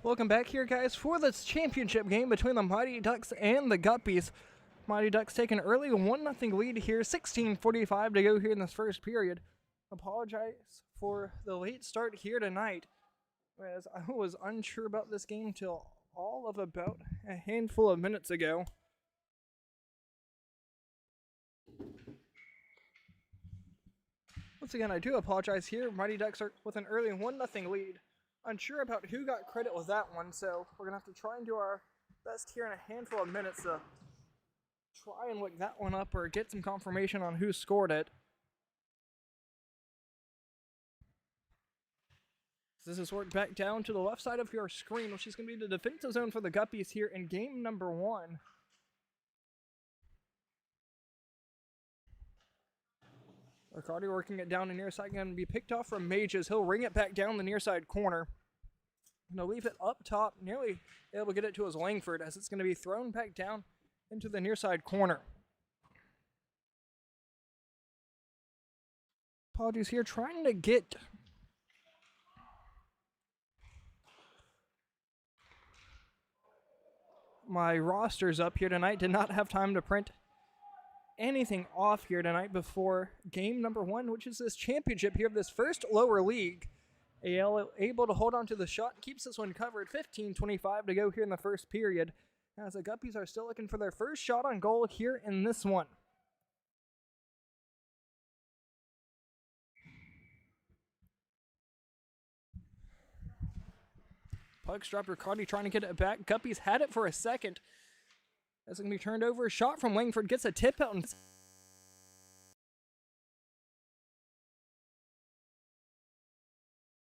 Welcome back here, guys, for this championship game between the Mighty Ducks and the Guppies. Mighty Ducks take an early 1-0 lead here, 16:45 to go here in this first period. Apologize for the late start here tonight, as I was unsure about this game till all of about a handful of minutes ago. Once again, I do apologize here. Mighty Ducks are with an early 1-0 lead. Unsure about who got credit with that one, so we're going to have to try and do our best here in a handful of minutes to try and look that one up or get some confirmation on who scored it. This is worked back down to the left side of your screen, which is going to be the defensive zone for the Guppies here in game number 1. Riccardi working it down the near side, going to be picked off from Mages. He'll ring it back down the near side corner. And he'll leave it up top, nearly able to get it to his Langford, as it's going to be thrown back down into the near side corner. Apologies here, trying to get my rosters up here tonight. Did not have time to print anything off here tonight before game number 1, which is this championship here of this first lower league. AL able to hold on to the shot, keeps this one covered. 15:25 to go here in the first period, as the Guppies are still looking for their first shot on goal here in this one. Puck's dropped. Riccardi trying to get it back. Guppies had it for a second. That's going to be turned over. Shot from Langford gets a tip out. And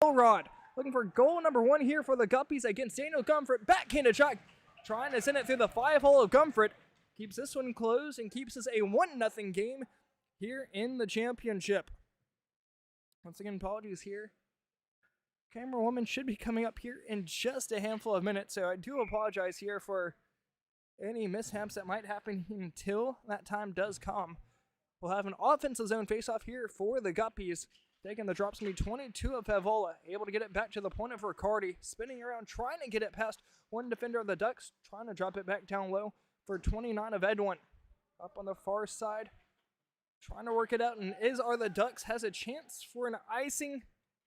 Rod looking for goal number 1 here for the Guppies against Daniel Gumford. Backhanded shot. Trying to send it through the 5-hole of Gumford. Keeps this one closed and keeps us a 1-0 game here in the championship. Once again, apologies here. Camera woman should be coming up here in just a handful of minutes, so I do apologize here for any mishaps that might happen until that time does come. We'll have an offensive zone faceoff here for the Guppies. Taking the drops going to be 22 of Pavola, able to get it back to the point of Riccardi, spinning around, trying to get it past one defender of the Ducks, trying to drop it back down low for 29 of Edwin. Up on the far side, trying to work it out, and are the Ducks has a chance for an icing.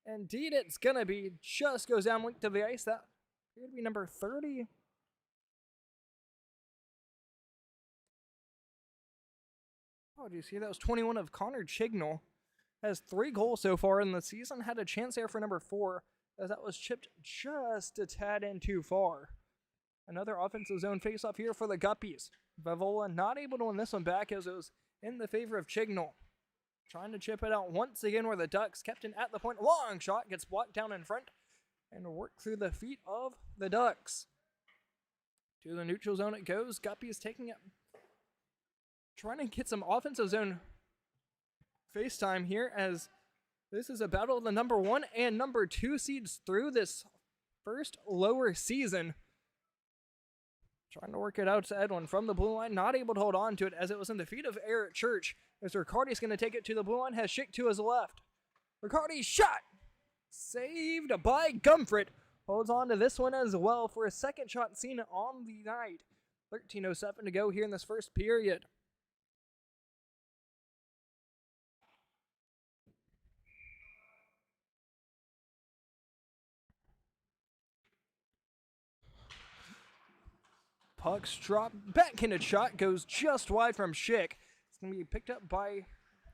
Indeed, it's going to be, just goes down linked to the ice. That appeared to be number 30. Oh, do you see that was 21 of Connor Chignall. Has 3 goals so far in the season. Had a chance there for number 4, as that was chipped just a tad in too far. Another offensive zone faceoff here for the Guppies. Pavola not able to win this one back, as it was in the favor of Chignall. Trying to chip it out once again where the Ducks kept it at the point. Long shot gets blocked down in front and worked through the feet of the Ducks. To the neutral zone it goes. Guppies taking it. Trying to get some offensive zone face time here, as this is a battle of the number 1 and number 2 seeds through this first lower season. Trying to work it out to Edwin from the blue line, not able to hold on to it, as it was in the feet of Eric Church. As Riccardi's going to take it to the blue line, has Schick to his left. Riccardi shot! Saved by Gumford. Holds on to this one as well for a second shot seen on the night. 13:07 to go here in this first period. Puck's drop, backhanded shot goes just wide from Schick. It's going to be picked up by,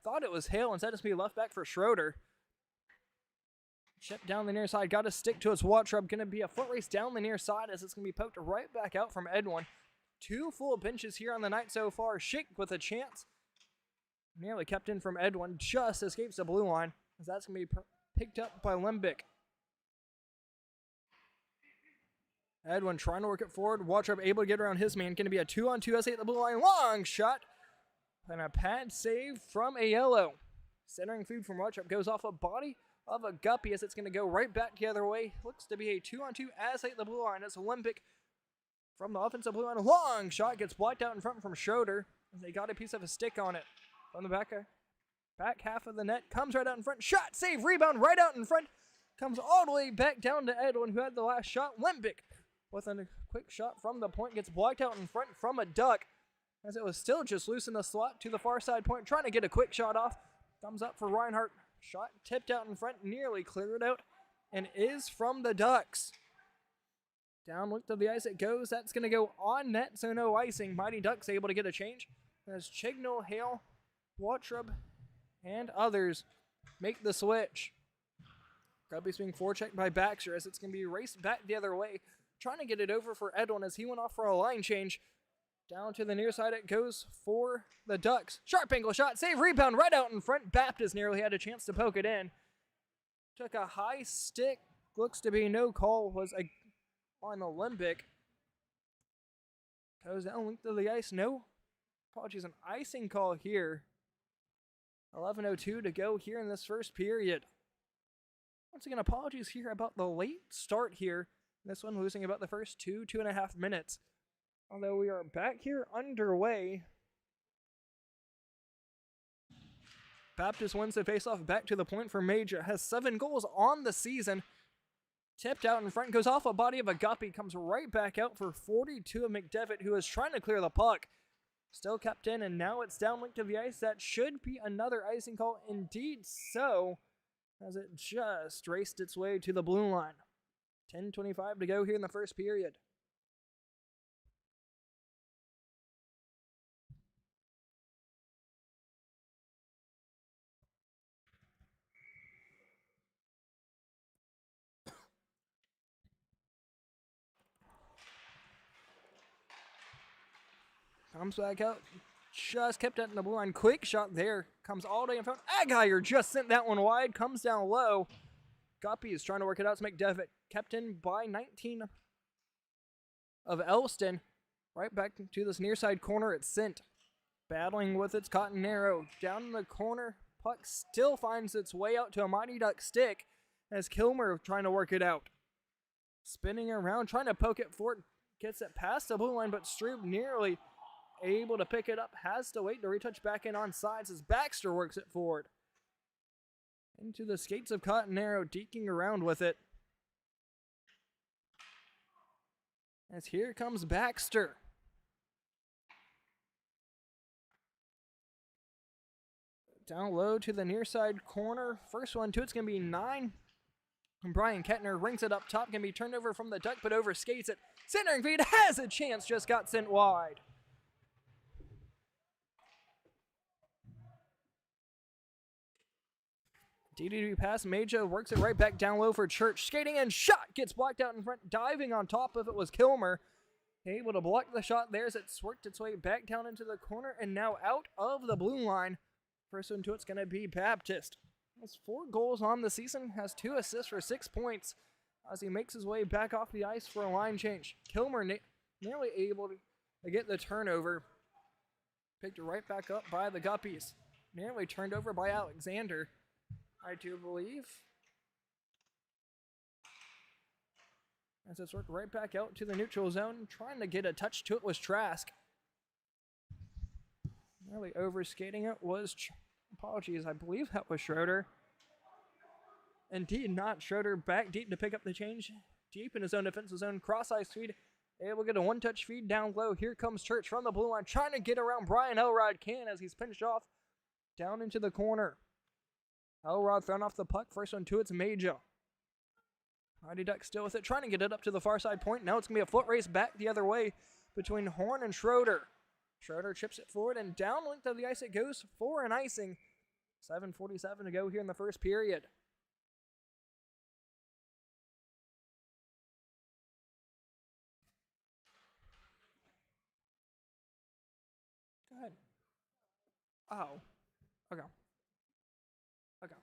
thought it was Hale, instead it's going to be left back for Schroeder. Chip down the near side, got to stick to its Watrub. Going to be a foot race down the near side, as it's going to be poked right back out from Edwin. 2 full benches here on the night so far. Schick with a chance. Nearly kept in from Edwin, just escapes the blue line, as that's going to be picked up by Lembick. Edwin trying to work it forward. Watrub able to get around his man. Going to be a 2-on-2 essay at the blue line. Long shot. And a pad save from Aiello. Centering food from Watrub goes off a body of a Guppy, as it's going to go right back the other way. Looks to be a 2-on-2 essay at the blue line. It's Olympic from the offensive blue line. A long shot gets blocked out in front from Schroeder. They got a piece of a stick on it. From the back half of the net. Comes right out in front. Shot, save, rebound, right out in front. comes all the way back down to Edwin, who had the last shot. Limbic with a quick shot from the point, gets blocked out in front from a duck, as it was still just loose in the slot to the far side point, trying to get a quick shot off. Thumbs up for Reinhardt. Shot tipped out in front, nearly cleared out, and is from the Ducks. Down loop to the ice it goes. That's going to go on net, so no icing. Mighty Ducks able to get a change as Chignall, Hale, Watrub, and others make the switch. Guppies being forechecked by Baxter as it's going to be raced back the other way, trying to get it over for Edwin as he went off for a line change. Down to the near side it goes for the Ducks. Sharp angle shot, save, rebound right out in front. Baptist nearly had a chance to poke it in. Took a high stick. Looks to be no call. Was on the Limbic. Goes down, link to the ice. No. Apologies, an icing call here. 11:02 to go here in this first period. Once again, apologies here about the late start here. This one losing about the first 2.5 minutes. Although we are back here underway. Baptist wins the faceoff back to the point for Major. Has 7 goals on the season. Tipped out in front, goes off a body of a Guppy. Comes right back out for 42 of McDevitt, who is trying to clear the puck. Still kept in, and now it's downlink to the ice. That should be another icing call. Indeed so, as it just raced its way to the blue line. 10:25 to go here in the first period. Comes back out. Just kept it in the blue line. Quick shot there. Comes all the way in front. Aguirre just sent that one wide. Comes down low. Guppy is trying to work it out to McDevitt. Kept in by 19 of Elston. Right back to this near side corner. It's sent. Battling with its Cotton Arrow. Down in the corner. Puck still finds its way out to a Mighty Duck stick as Kilmer trying to work it out. Spinning around, trying to poke it forward. Gets it past the blue line, but Strube nearly able to pick it up. Has to wait to retouch back in on sides as Baxter works it forward. Into the skates of Cotton Arrow, deking around with it. As here comes Baxter. Down low to the near side corner. First one to it's going to be 9. And Brian Kettner rings it up top. Can be turned over from the Duck, but over skates it. Centering feed has a chance, just got sent wide. DDD pass, Major works it right back down low for Church. Skating and shot gets blocked out in front. Diving on top of it was Kilmer. Able to block the shot there as it's worked its way back down into the corner and now out of the blue line. First one to it's going to be Baptist. Has 4 goals on the season, has 2 assists for 6 points as he makes his way back off the ice for a line change. Kilmer nearly able to get the turnover. Picked right back up by the Guppies. Nearly turned over by Alexander, I do believe. As it's worked right back out to the neutral zone. Trying to get a touch to it was Trask. Nearly overskating it was, apologies, I believe that was Schroeder. Indeed, not Schroeder. Back deep to pick up the change. Deep in his own defensive zone. Cross-ice feed. Able to get a one-touch feed down low. Here comes Church from the blue line. Trying to get around Brian Elrod. Can as he's pinched off. Down into the corner. Elrod thrown off the puck. First one to it's Major. Mighty Duck still with it. Trying to get it up to the far side point. Now it's going to be a foot race back the other way between Horn and Schroeder. Schroeder chips it forward and down length of the ice it goes for an icing. 7:47 to go here in the first period. Go ahead. Oh. Okay. Okay.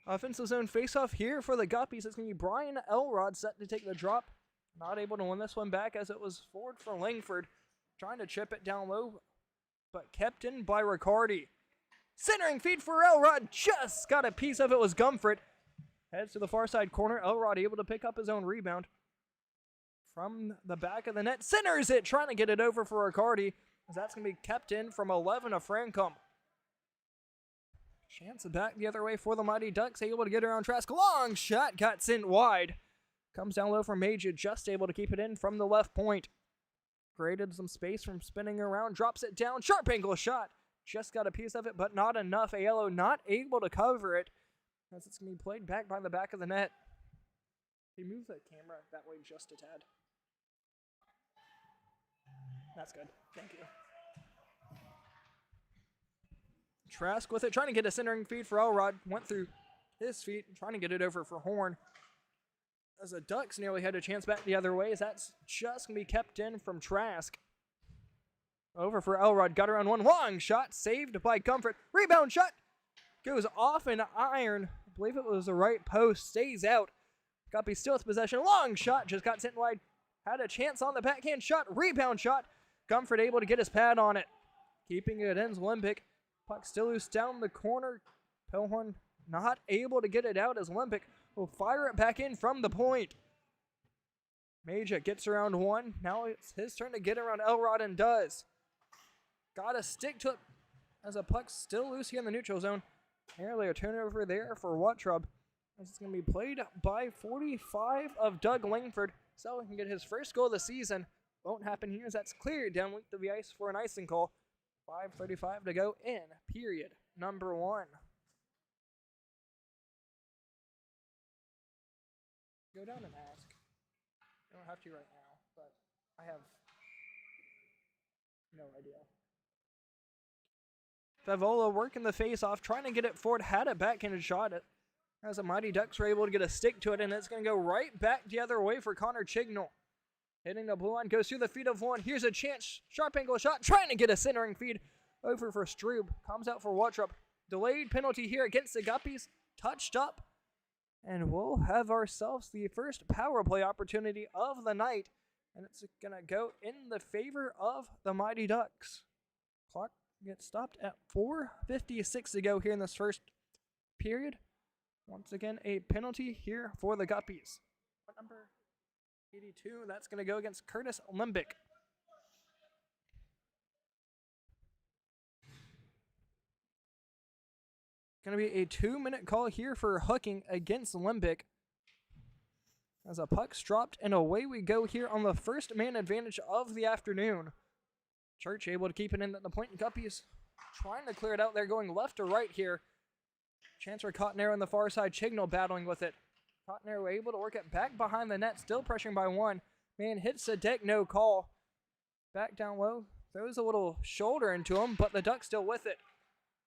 Offensive zone faceoff here for the Guppies. It's going to be Brian Elrod set to take the drop. Not able to win this one back as it was forward for Langford. Trying to chip it down low, but kept in by Riccardi. Centering feed for Elrod. Just got a piece of it was Gumford. Heads to the far side corner. Elrod able to pick up his own rebound. From the back of the net. Centers it. Trying to get it over for Riccardi. As that's going to be kept in from 11 of Francom. Chance back the other way for the Mighty Ducks, able to get around Trask. Long shot got sent wide. Comes down low from Major, just able to keep it in from the left point. Created some space from spinning around, drops it down. Sharp angle shot. Just got a piece of it, but not enough. Aiello not able to cover it, as it's going to be played back by the back of the net. He moves that camera that way just a tad. That's good. Thank you. Trask with it, trying to get a centering feed for Elrod. Went through his feet, trying to get it over for Horn. As the Ducks nearly had a chance back the other way, as that's just going to be kept in from Trask. Over for Elrod, got around one. Long shot, saved by Comfort. Rebound shot, goes off an iron. I believe it was the right post, stays out. Guppy still with possession. Long shot, just got sent wide. Had a chance on the backhand shot. Rebound shot. Comfort able to get his pad on it. Keeping it in, Olympic. Puck still loose down the corner. Pelhorn not able to get it out as Olympic will fire it back in from the point. Major gets around one. Now it's his turn to get around Elrod and does. Gotta stick to it as a puck still loose here in the neutral zone. Nearly a turnover there for Wuttrub. This is going to be played by 45 of Doug Langford. So he can get his first goal of the season. Won't happen here as that's cleared down length of the ice for an icing call. 5:35 to go in period number 1. Go down and ask. I don't have to right now, but I have no idea. Favola working the face off, trying to get it forward, had it backhanded shot it. As the Mighty Ducks were able to get a stick to it, and it's going to go right back the other way for Connor Chignall. Hitting the blue line, goes through the feet of one. Here's a chance. Sharp angle shot, trying to get a centering feed over for Strube. Comes out for Wuttrub. Delayed penalty here against the Guppies. Touched up. And we'll have ourselves the first power play opportunity of the night. And it's going to go in the favor of the Mighty Ducks. Clock gets stopped at 4:56 to go here in this first period. Once again, a penalty here for the Guppies. What number? 82. That's going to go against Curtis Limbick. Going to be a 2-minute call here for hooking against Limbick. As a puck's dropped, and away we go here on the first man advantage of the afternoon. Church able to keep it in at the point. Guppies trying to clear it out there, going left to right here. Chance for Cottonero on the far side. Chignall battling with it. Cottonero able to work it back behind the net, still pressuring by one. Man hits the deck, no call. Back down low, throws a little shoulder into him, but the Ducks still with it.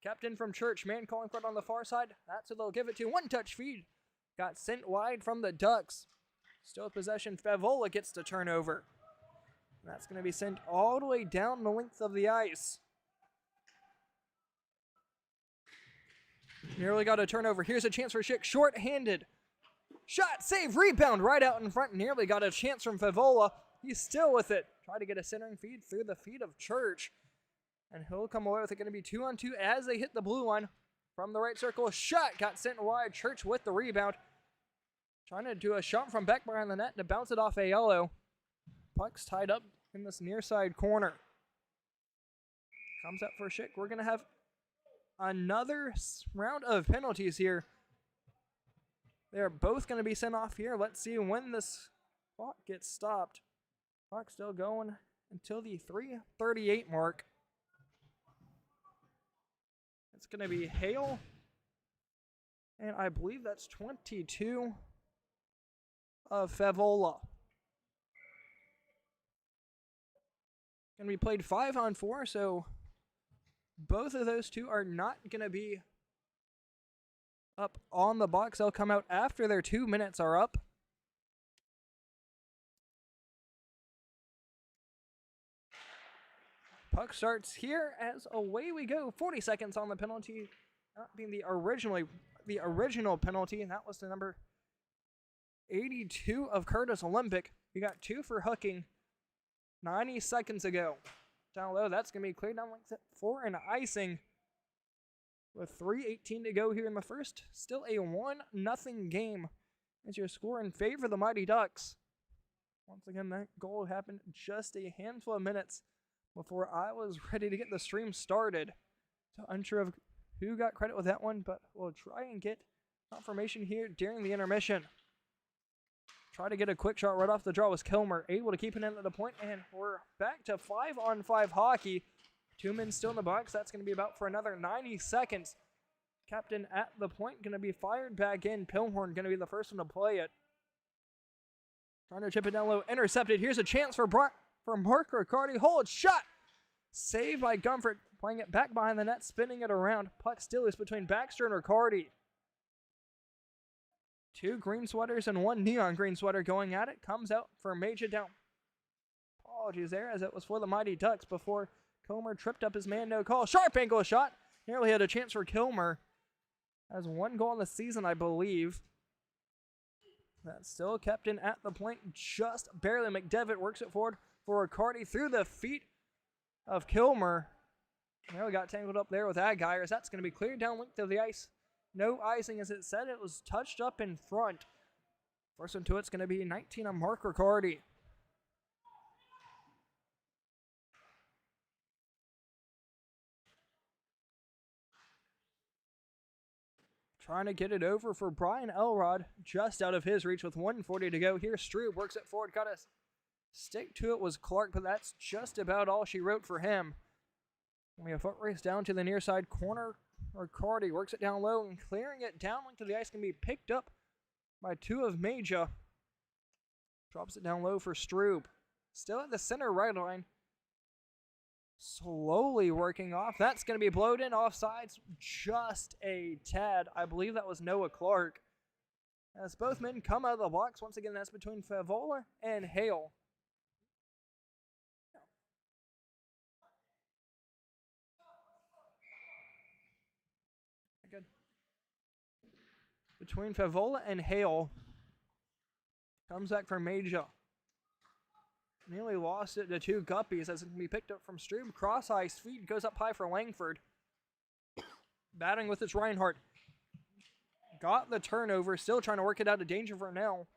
Captain from Church, man calling for it on the far side. That's who they'll give it to. One touch feed. Got sent wide from the Ducks. Still with possession, Favola gets the turnover. That's going to be sent all the way down the length of the ice. Nearly got a turnover. Here's a chance for Schick. Short-handed. Shot, save, rebound right out in front. Nearly got a chance from Favola. He's still with it. Try to get a centering feed through the feet of Church. And he'll come away with it. Going to be 2-on-2 as they hit the blue line. From the right circle, shot got sent wide. Church with the rebound. Trying to do a shot from back behind the net to bounce it off Aiello. Puck's tied up in this near side corner. Comes up for Schick. We're going to have another round of penalties here. They're both going to be sent off here. Let's see when this clock gets stopped. Clock's still going until the 3:38 mark. It's going to be Hale. And I believe that's 22 of Favola. Going to be played 5-on-4, so both of those two are not going to be up on the box. They'll come out after their 2 minutes are up. Puck starts here as away we go. 40 seconds on the penalty. Not being the original penalty, and that was the number 82 of Curtis Olympic. We got 2 for hooking 90 seconds ago. Down low, that's going to be cleared down like for an icing. With 3:18 to go here in the first. Still a 1-0 game as your score in favor of the Mighty Ducks. Once again, that goal happened just a handful of minutes before I was ready to get the stream started. So unsure of who got credit with that one, but we'll try and get confirmation here during the intermission. Try to get a quick shot right off the draw was Kilmer, able to keep it in at the point, and we're back to 5-on-5 hockey. 2 men still in the box. That's going to be about for another 90 seconds. Captain at the point, going to be fired back in. Pilhorn going to be the first one to play it. Trying to chip it down low, intercepted. Here's a chance for Mark Riccardi. Hold shot! Saved by Gumford, playing it back behind the net, spinning it around. Puck still is between Baxter and Riccardi. 2 green sweaters and 1 neon green sweater going at it. Comes out for Major down. Apologies there, as it was for the Mighty Ducks before Kilmer tripped up his man, no call. Sharp angle shot. Nearly had a chance for Kilmer. Has 1 goal in the season, I believe. That's still kept in at the point, just barely. McDevitt works it forward for Riccardi through the feet of Kilmer. Nearly got tangled up there with Agires. That's going to be cleared down length of the ice. No icing, as it said. It was touched up in front. First one to it's going to be 19 on Mark Riccardi. Trying to get it over for Brian Elrod, just out of his reach with 1:40 to go. Here, Strube works it forward, got a stick to it was Clark, but that's just about all she wrote for him. We have a foot race down to the near side corner. Riccardi works it down low and clearing it down length of the ice can be picked up by 2 of Major. Drops it down low for Strube. Still at the center right line. Slowly working off. That's going to be blowed in offsides just a tad. I believe that was Noah Clark. As both men come out of the box, once again, that's between Favola and Hale. Good. Between Favola and Hale. Comes back for Major. Nearly lost it to 2 Guppies as it can be picked up from Strube. Cross ice feed goes up high for Langford. Batting with its Reinhardt. Got the turnover. Still trying to work it out of danger for now.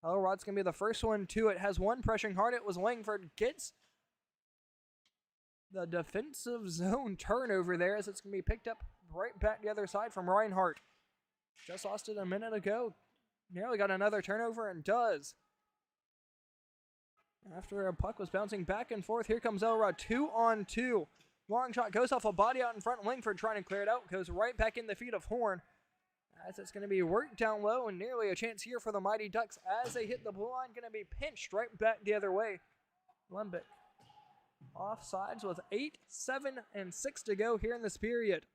Elrod's going to be the first one to it. Has 1 pressing hard. It was Langford. Gets the defensive zone turnover there as it's going to be picked up right back the other side from Reinhardt. Just lost it a minute ago. Nearly got another turnover and does. After a puck was bouncing back and forth, here comes Elrod, 2-on-2. Long shot goes off a body out in front. Langford trying to clear it out, goes right back in the feet of Horn. As it's going to be worked down low and nearly a chance here for the Mighty Ducks as they hit the blue line. Going to be pinched right back the other way. Lembic offsides with 8, 7, and 6 to go here in this period.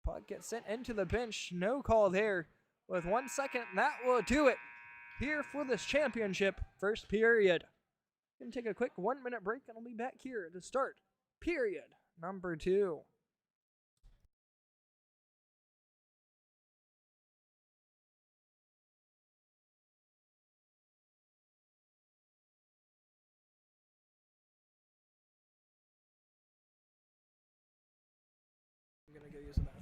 Puck gets sent into the bench. No call there. With 1 second, that will do it here for this championship first period. Gonna take a quick 1-minute break and I'll be back here to start period number 2. I'm gonna go use the bathroom.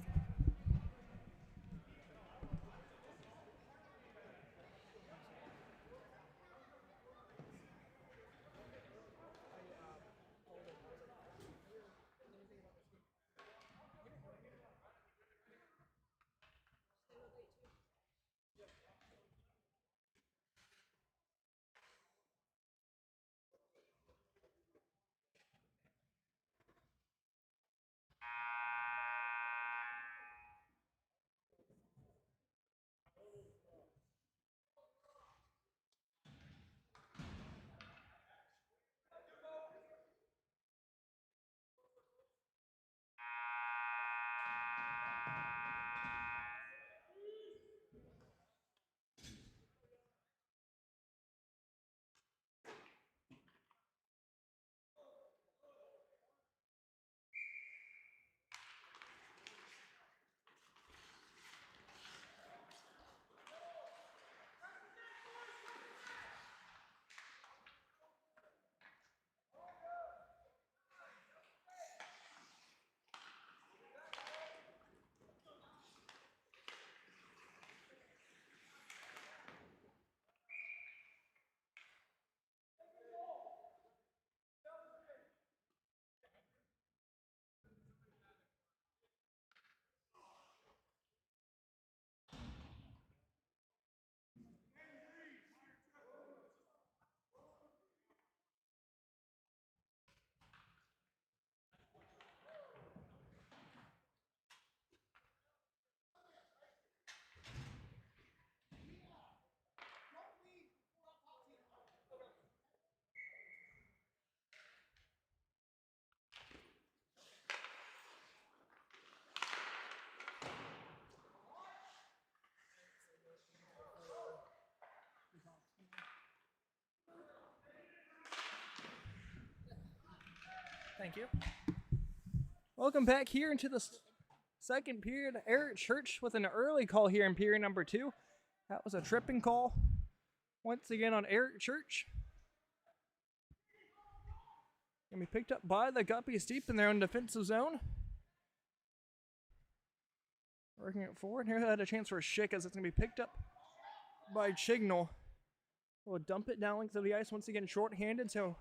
Thank you. Welcome back here into the second period. Eric Church with an early call here in period number 2. That was a tripping call. Once again on Eric Church. Gonna be picked up by the Guppies deep in their own defensive zone. Working it forward. Here they had a chance for a Schick as it's gonna be picked up by Chignall. We'll dump it down length of the ice once again, short-handed, so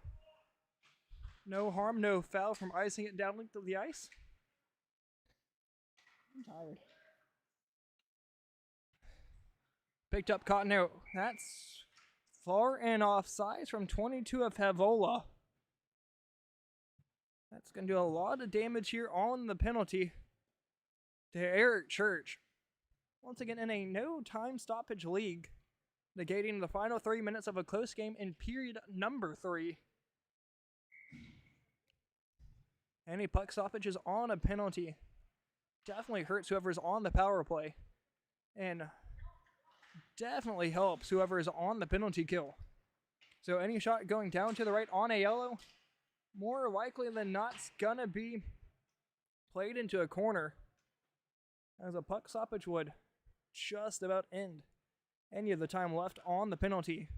no harm, no foul from icing it down length of the ice. I'm tired. Picked up Cottonelle. That's far and offsides from 22 of Havola. That's going to do a lot of damage here on the penalty to Eric Church. Once again, in a no-time stoppage league, negating the final 3 minutes of a close game in period number 3. Any puck stoppages on a penalty definitely hurts whoever's on the power play. And definitely helps whoever is on the penalty kill. So any shot going down to the right on a yellow, more likely than not, it's gonna be played into a corner, as a puck stoppage would just about end any of the time left on the penalty.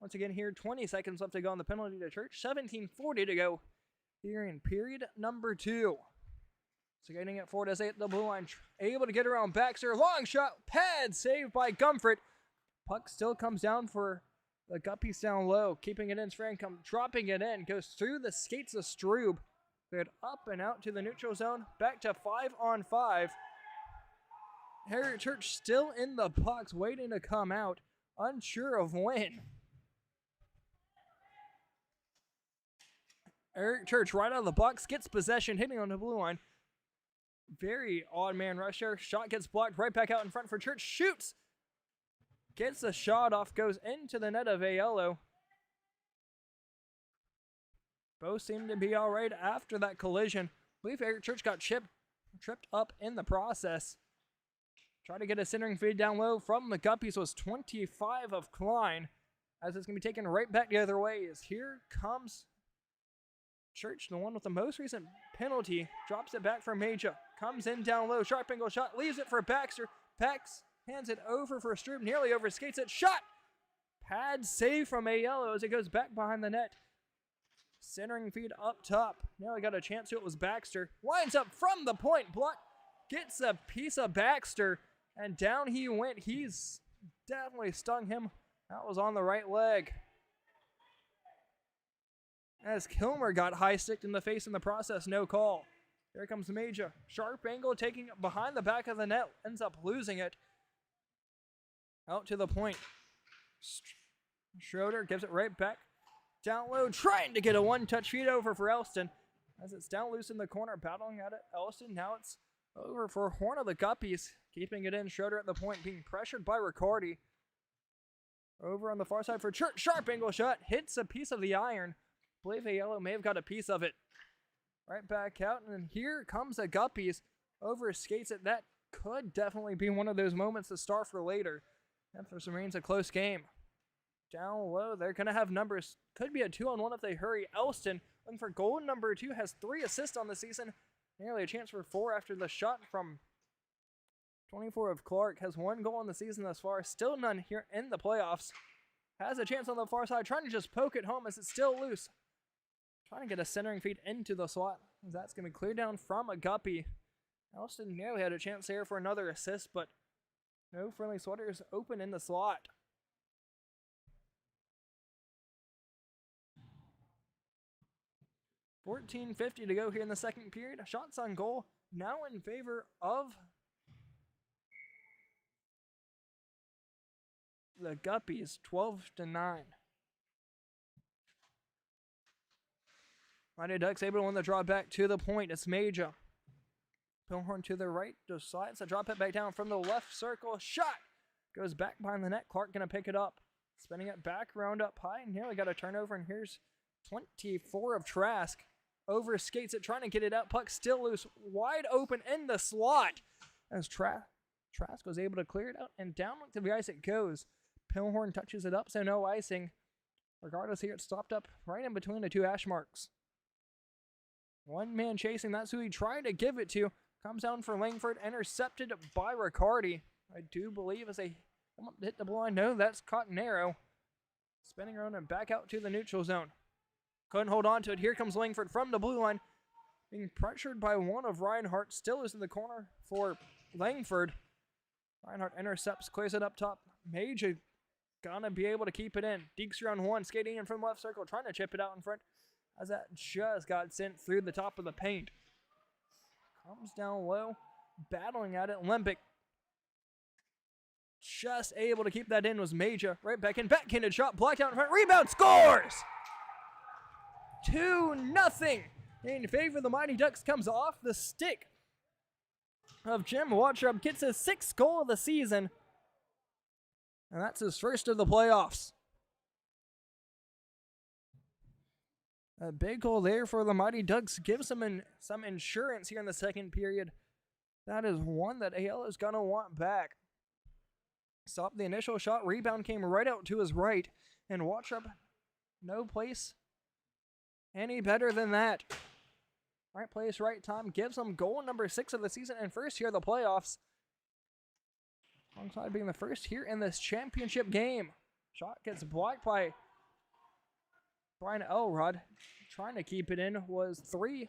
Once again here, 20 seconds left to go on the penalty to Church, 17:40 to go here in period number 2. So getting it forward as they hit the blue line, able to get around Baxter. Long shot, pad saved by Gumford. Puck still comes down for the Guppies down low, keeping it in. Francom dropping it in, goes through the skates of Strube. Good up and out to the neutral zone, back to 5-on-5. Eric Church still in the pucks, waiting to come out, unsure of when. Eric Church right out of the box, gets possession, hitting on the blue line. Very odd man rush there. Shot gets blocked right back out in front for Church. Shoots. Gets the shot off. Goes into the net of Aiello. Both seem to be all right after that collision. I believe Eric Church got tripped up in the process. Try to get a centering feed down low from the Guppies was 25 of Klein. As it's going to be taken right back the other way. As here comes Church, the one with the most recent penalty, drops it back for Major. Comes in down low, sharp angle shot, leaves it for Baxter. Pax hands it over for Strube, nearly overskates it. Shot! Pad save from Aiello as it goes back behind the net. Centering feed up top. Nearly got a chance to it was Baxter. Winds up from the point, block. Gets a piece of Baxter, and down he went. He's definitely stung him. That was on the right leg. As Kilmer got high-sticked in the face in the process, no call. Here comes Major. Sharp angle, taking it behind the back of the net. Ends up losing it. Out to the point. Schroeder gives it right back. Down low, trying to get a one-touch feed over for Elston. As it's down loose in the corner, battling at it. Elston, now it's over for Horn of the Guppies. Keeping it in, Schroeder at the point, being pressured by Riccardi. Over on the far side for Church. Sharp angle shot. Hits a piece of the iron. I believe Aiello may have got a piece of it. Right back out, and then here comes the Guppies. Over skates it. That could definitely be one of those moments to start for later. And this remains a close game. Down low, they're going to have numbers. Could be a 2-on-1 if they hurry. Elston, looking for goal number 2, has 3 assists on the season. Nearly a chance for 4 after the shot from 24 of Clark. Has 1 goal on the season thus far. Still none here in the playoffs. Has a chance on the far side, trying to just poke it home as it's still loose. Trying to get a centering feed into the slot. That's going to be cleared down from a Guppy. Elston nearly had a chance there for another assist, but no friendly sweaters open in the slot. $14:50 to go here in the second period. Shots on goal now in favor of the Guppies, 12-9. Mighty Ducks able to win the draw back to the point. It's Major. Pilhorn to the right, decides to drop it back down from the left circle. Shot! Goes back behind the net. Clark gonna pick it up. Spinning it back, round up high. Nearly got a turnover, and here's 24 of Trask. Over skates it, trying to get it out. Puck still loose, wide open in the slot. As Trask was able to clear it out, and down to the ice it goes. Pilhorn touches it up, so no icing. Regardless, here it's stopped up right in between the two hash marks. One man chasing, that's who he tried to give it to. Comes down for Langford, intercepted by Riccardi. I do believe as they hit the blue line. No, that's Cottonero. Spinning around and back out to the neutral zone. Couldn't hold on to it. Here comes Langford from the blue line. Being pressured by one of Reinhardt. Still is in the corner for Langford. Reinhardt intercepts, clears it up top. Major gonna be able to keep it in. Deekster on one, skating in from left circle, trying to chip it out in front. As that just got sent through the top of the paint. Comes down low, battling at it. Lembic just able to keep that in was Major. Right back in, backhanded shot, blocked out in front, rebound, scores! 2-0 in favor of the Mighty Ducks. Comes off the stick of Jim Wattrup. Gets his 6th goal of the season. And that's his first of the playoffs. A big goal there for the Mighty Ducks gives them some insurance here in the second period. That is one that AL is going to want back. Stopped the initial shot. Rebound came right out to his right. And Wattrup, no place any better than that. Right place, right time. Gives them goal number 6 of the season and first here of the playoffs. Alongside being the first here in this championship game. Shot gets blocked by Brian Elrod. Trying to keep it in was 3.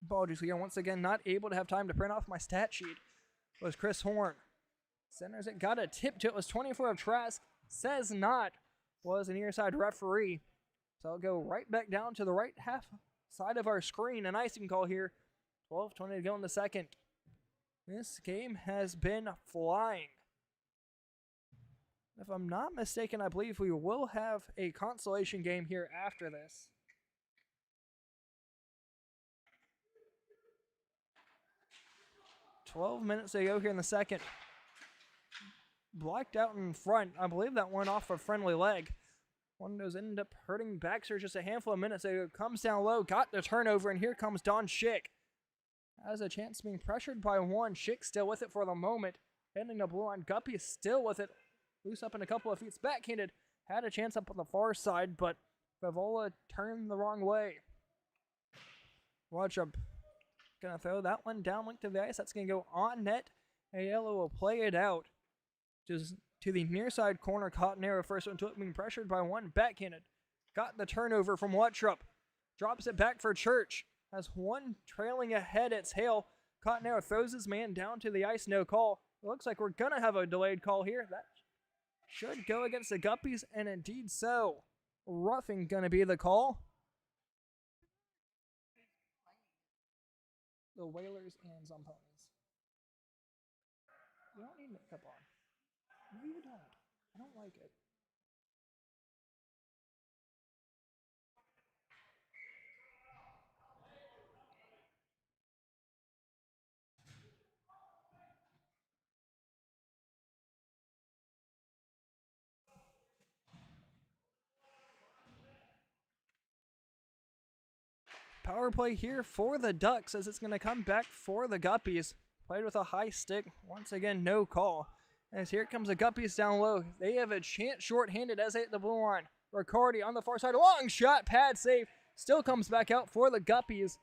Apologies here. Once again, not able to have time to print off my stat sheet. Was Chris Horn. Centers it. Got a tip to it. Was 24 of Trask. Says not. Was a near side referee. So I'll go right back down to the right half side of our screen. An icing call here. 12:20 to go in the second. This game has been flying. If I'm not mistaken, I believe we will have a consolation game here after this. "12 minutes to go here in the second. Blocked out in front. I believe that went off a friendly leg. One of those ended up hurting Baxter just a handful of minutes ago. Comes down low, got the turnover, and here comes Don Schick. Has a chance being pressured by one. Schick still with it for the moment. Heading the blue line. Guppy is still with it. Loose up in a couple of feet. Backhanded. Had a chance up on the far side, but Favola turned the wrong way. Wattrup gonna throw that one down link to the ice. That's gonna go on net. Aiello will play it out. Just to the near side corner. Cottonero first one to it, being pressured by one. Backhanded. Got the turnover from Wattrup. Drops it back for Church. Has one trailing ahead. It's Hale. Cottonero throws his man down to the ice. No call. It looks like we're going to have a delayed call here. That should go against the Guppies, and indeed so. Roughing going to be the call. The Whalers and Zomponis. You don't need makeup on. No, you don't. I don't like it. Power play here for the Ducks as it's going to come back for the Guppies. Played with a high stick. Once again, no call. As here comes the Guppies down low. They have a chance short-handed as they hit the blue line. Riccardi on the far side. Long shot. Pad save. Still comes back out for the Guppies.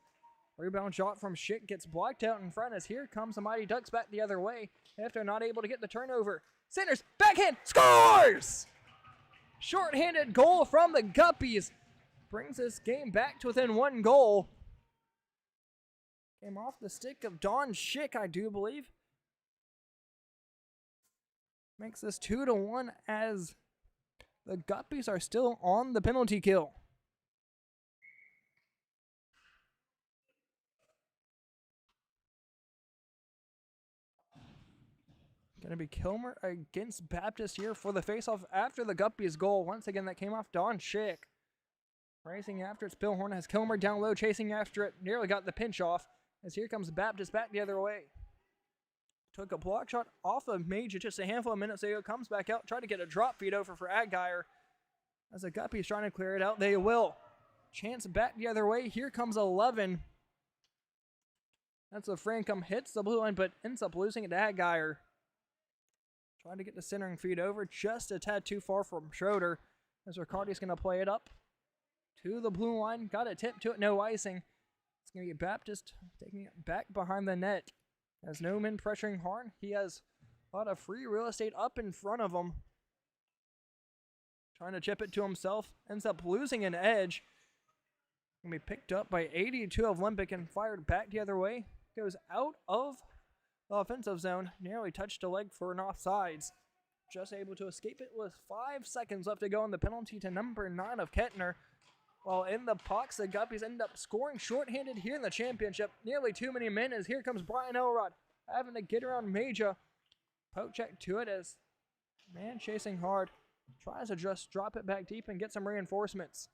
Rebound shot from Schick gets blocked out in front as here comes the Mighty Ducks back the other way after not able to get the turnover. Centers. Backhand. Scores! Short-handed goal from the Guppies. Brings this game back to within 1 goal. Came off the stick of Don Schick, I do believe. Makes this 2-1 as the Guppies are still on the penalty kill. Going to be Kilmer against Baptist here for the faceoff after the Guppies goal. Once again, that came off Don Schick. Racing after it, Spillhorn has Kilmer down low, chasing after it. Nearly got the pinch off. As here comes Baptist back the other way. Took a block shot off of Major just a handful of minutes ago. Comes back out, tried to get a drop feed over for Aggeyer. As the Guppies trying to clear it out, they will. Chance back the other way. Here comes 11. That's a Francom hits the blue line, but ends up losing it to Aggeyer. Trying to get the centering feed over, just a tad too far from Schroeder. As Riccardi's going to play it up to the blue line. Got a tip to it, no icing. going to be Baptist taking it back behind the net. Has no men pressuring hard. He has a lot of free real estate up in front of him. Trying to chip it to himself. Ends up losing an edge. Going to be picked up by 82 of Olympic and fired back the other way. Goes out of the offensive zone. Nearly touched a leg for an offsides. Just able to escape it with 5 seconds left to go on the penalty to number 9 of Kettner. While in the pucks, the Guppies end up scoring shorthanded here in the championship. Nearly too many men as here comes Brian Elrod having to get around Major. Poke check to it as man chasing hard. Tries to just drop it back deep and get some reinforcements.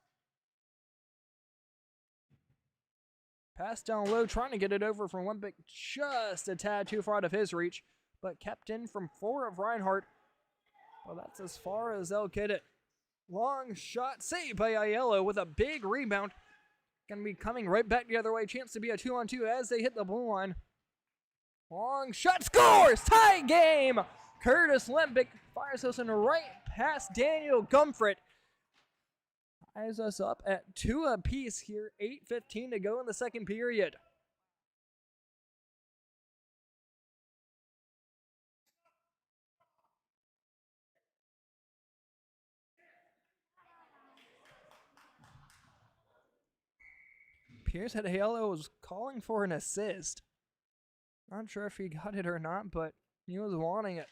Pass down low, trying to get it over from Olympic. Just a tad too far out of his reach, but kept in from 4 of Reinhardt. Well, that's as far as they'll get it. Long shot saved by Aiello with a big rebound. Going to be coming right back the other way. Chance to be a 2-on-2 as they hit the blue line. Long shot scores! Tie game! Curtis Lembick fires this one right past Daniel Gumfret. Ties us up at 2 apiece here. 8:15 to go in the second period. Pierce at Aiello was calling for an assist. Not sure if he got it or not, but he was wanting it.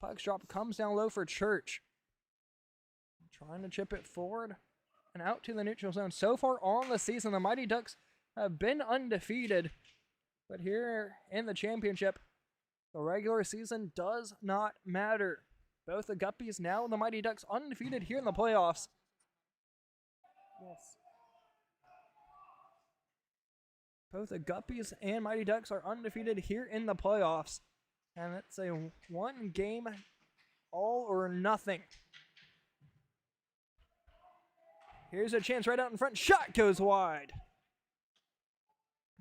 Puck drop comes down low for Church. Trying to chip it forward and out to the neutral zone. So far on the season, the Mighty Ducks have been undefeated. But here in the championship, the regular season does not matter. Both the Guppies now and the Mighty Ducks undefeated here in the playoffs. Yes. Both the Guppies and Mighty Ducks are undefeated here in the playoffs. And it's a one game all or nothing. Here's a chance right out in front. Shot goes wide.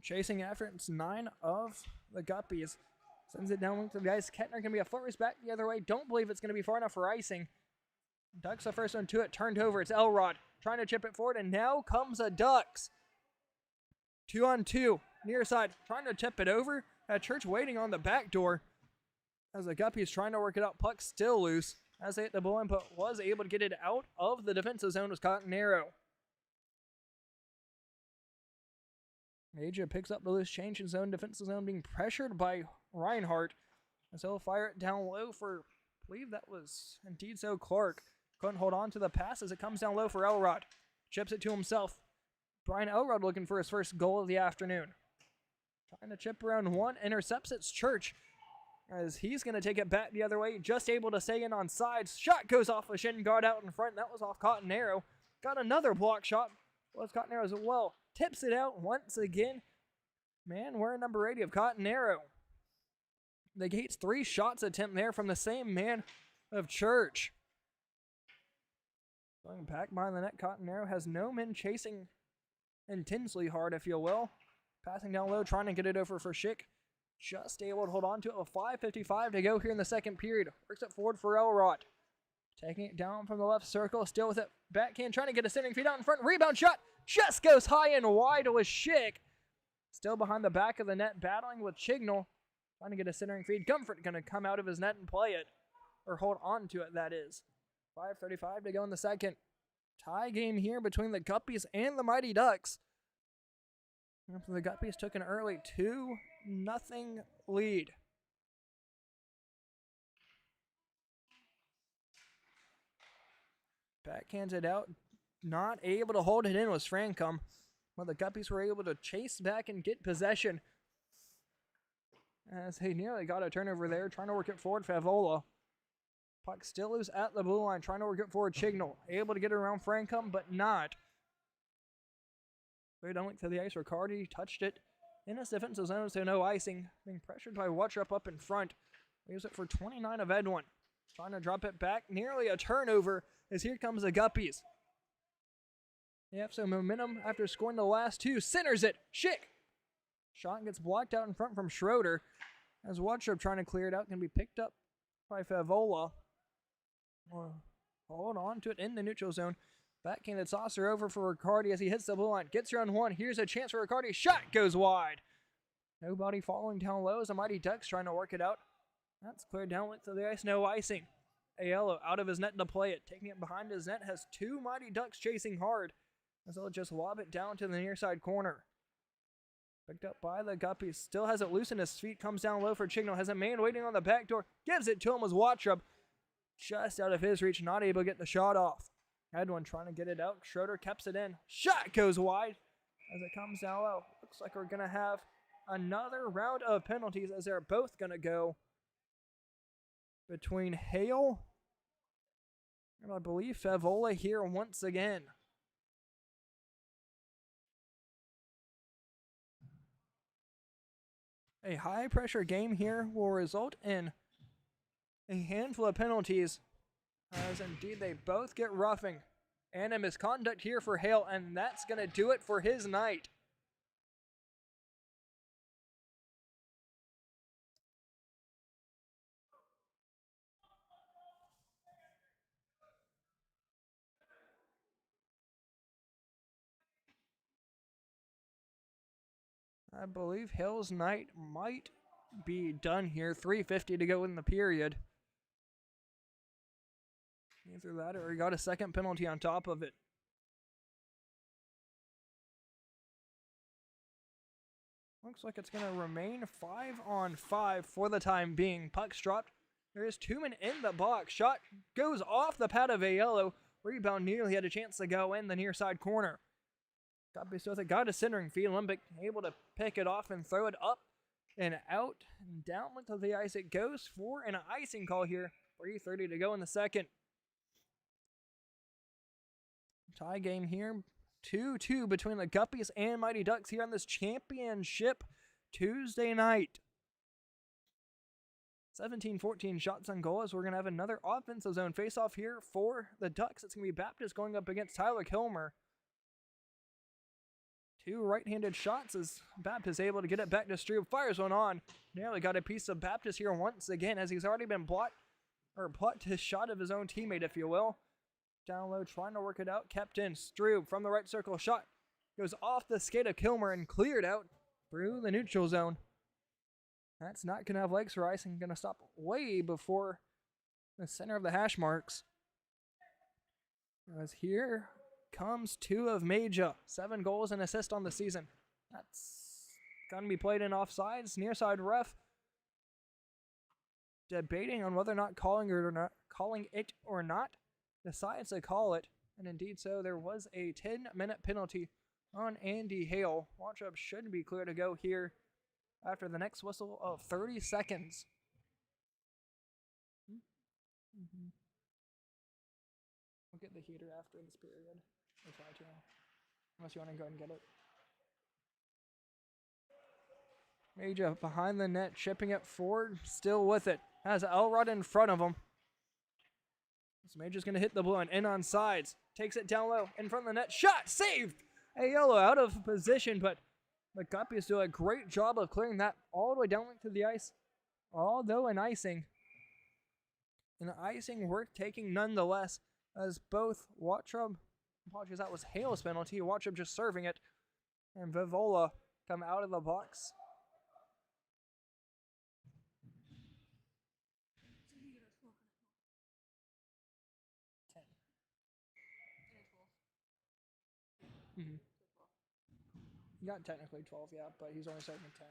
Chasing after it. It's 9 of the Guppies. Sends it down to the ice. Kettner can be a foot race back the other way. Don't believe it's going to be far enough for icing. Ducks the first one to it. Turned over. It's Elrod trying to chip it forward. And now comes the Ducks. 2-on-2, near side, trying to tip it over. Church waiting on the back door. As the Guppies trying to work it out, puck still loose. As they hit the blue line, but was able to get it out of the defensive zone was caught narrow. Major picks up the loose change in zone, defensive zone being pressured by Reinhardt. As he'll fire it down low for, I believe that was indeed so Clark. Couldn't hold on to the pass as it comes down low for Elrod. Chips it to himself. Brian Elrod looking for his first goal of the afternoon. Trying to chip around one, intercepts its Church. As he's going to take it back the other way, just able to stay in on sides. Shot goes off a shin guard out in front. That was off Cotton Arrow. Got another block shot. Was Cotton Arrow as well. Tips it out once again. Man, we're number 80 of Cotton Arrow. Negates 3 shots attempt there from the same man of Church. Going back behind the net, Cotton Arrow has no men chasing intensely hard, if you will. Passing down low, trying to get it over for Schick. Just able to hold on to it with 5:55 to go here in the second period. Works it forward for Elrod. Taking it down from the left circle, still with it. Backhand, trying to get a centering feed out in front. Rebound shot, just goes high and wide with Schick. Still behind the back of the net, battling with Chignall. Trying to get a centering feed. Gumfret going to come out of his net and play it. Or hold on to it, that is. 5:35 to go in the second. Tie game here between the Guppies and the Mighty Ducks. After the Guppies took an early 2-0 lead. Backhands it out. Not able to hold it in was Francom. Well, the Guppies were able to chase back and get possession. As they nearly got a turnover there, trying to work it forward. Favola. Puck still loose at the blue line, trying to work it forward. Chignall able to get it around Francom, but not. Right on link to the ice. Riccardi touched it in his defensive zone, so no icing. Being pressured by Watrup up in front. Leaves it for 29 of Edwin. Trying to drop it back. Nearly a turnover as here comes the Guppies. They have some momentum after scoring the last 2. Centers it. Schick. Shot gets blocked out in front from Schroeder. As Watrup trying to clear it out, can be picked up by Favola. Hold on to it in the neutral zone. Backhanded saucer over for Riccardi as he hits the blue line. Gets her on one. Here's a chance for Riccardi. Shot goes wide. Nobody falling down low as the Mighty Ducks trying to work it out. That's cleared down length of the ice. No icing. Aiello out of his net to play it. Taking it behind his net. Has two Mighty Ducks chasing hard as they'll just lob it down to the near side corner. Picked up by the Guppies. Still has it loose in his feet. Comes down low for Chignell. Has a man waiting on the back door. Gives it to him as Wattrup. Just out of his reach. Not able to get the shot off. Had one trying to get it out. Schroeder keeps it in. Shot goes wide as it comes down low. Looks like we're going to have another round of penalties as they're both going to go between Hale and I believe Favola here once again. A high pressure game here will result in a handful of penalties as indeed they both get roughing and a misconduct here for Hale, and that's going to do it for his night. I believe Hale's night might be done here. 3:50 to go in the period. Either that or he got a second penalty on top of it. Looks like it's going to remain 5-on-5 for the time being. Puck's dropped. There is 2 men in the box. Shot goes off the pad of Aiello. Rebound nearly had a chance to go in the near side corner. Guppies with it. Got a centering feed. Olympic able to pick it off and throw it up and out and down length of the ice. It goes for an icing call here. 3:30 to go in the second. Tie game here. 2-2 between the Guppies and Mighty Ducks here on this championship Tuesday night. 17-14 shots on goal as we're going to have another offensive zone face-off here for the Ducks. It's going to be Baptist going up against Tyler Kilmer. 2 right-handed shots as Baptist able to get it back to Strube. Fires one on. Nearly got a piece of Baptist here once again as he's already been blocked his shot of his own teammate, if you will. Down low, trying to work it out. Kept in. Strube from the right circle. Shot goes off the skate of Kilmer and cleared out through the neutral zone. That's not going to have legs for icing. Going to stop way before the center of the hash marks. As here comes 2 of Major. 7 goals and assists on the season. That's going to be played in offsides. Near side ref debating on whether or not calling it or not. Decides to call it, and indeed so. There was a 10-minute penalty on Andy Hale. Wattrup should be clear to go here after the next whistle of 30 seconds. We'll get the heater after this period. We'll try to. Unless you want to go and get it. Major behind the net, chipping it forward, still with it. Has Elrod in front of him. So Major's going to hit the blue and in on sides. Takes it down low in front of the net. Shot saved! Aiello out of position, but the Guppies do a great job of clearing that all the way down to the ice. Although an icing worth taking nonetheless, as both Wattrup, apologies, that was Hale's penalty, Wattrup just serving it, and Vivola come out of the box. He got technically 12, yeah, but he's only starting at 10.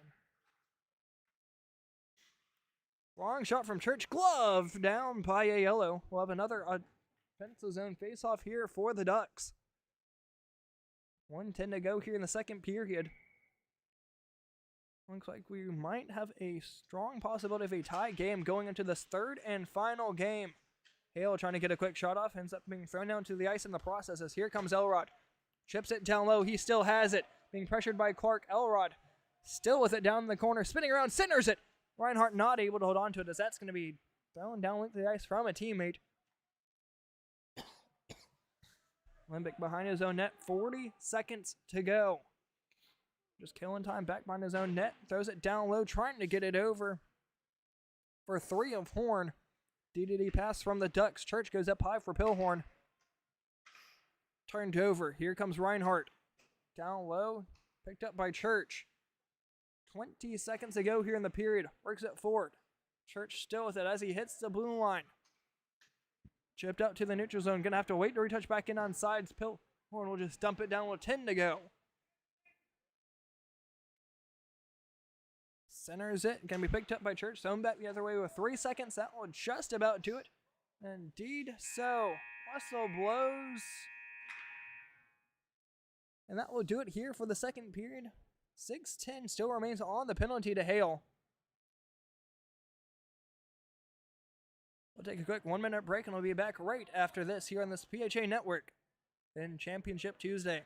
Wrong shot from Church. Glove down by Aiello. We'll have another offensive zone face-off here for the Ducks. 1:10 to go here in the second period. Looks like we might have a strong possibility of a tie game going into this third and final game. Hale trying to get a quick shot off. Ends up being thrown down to the ice in the process as here comes Elrod. Chips it down low. He still has it. Being pressured by Clark. Elrod still with it down in the corner. Spinning around. Centers it. Reinhardt not able to hold on to it as that's going to be thrown down length of the ice from a teammate. Limbic behind his own net. 40 seconds to go. Just killing time back behind his own net. Throws it down low. Trying to get it over for 3 of Horn. DDD pass from the Ducks. Church goes up high for Pilhorn. turned over. Here comes Reinhardt. Down low, picked up by Church. 20 seconds to go here in the period. Works it forward. Church still with it as he hits the blue line. Chipped out to the neutral zone. Gonna have to wait to retouch back in on sides. Pilhorn will just dump it down with 10 to go. Centers it. Gonna be picked up by Church. Thrown back the other way with 3 seconds. That will just about do it. Indeed so. Whistle blows. And that will do it here for the second period. 6:10 still remains on the penalty to Hale. We'll take a quick 1-minute break and we'll be back right after this here on this PHA Network in Championship Tuesday.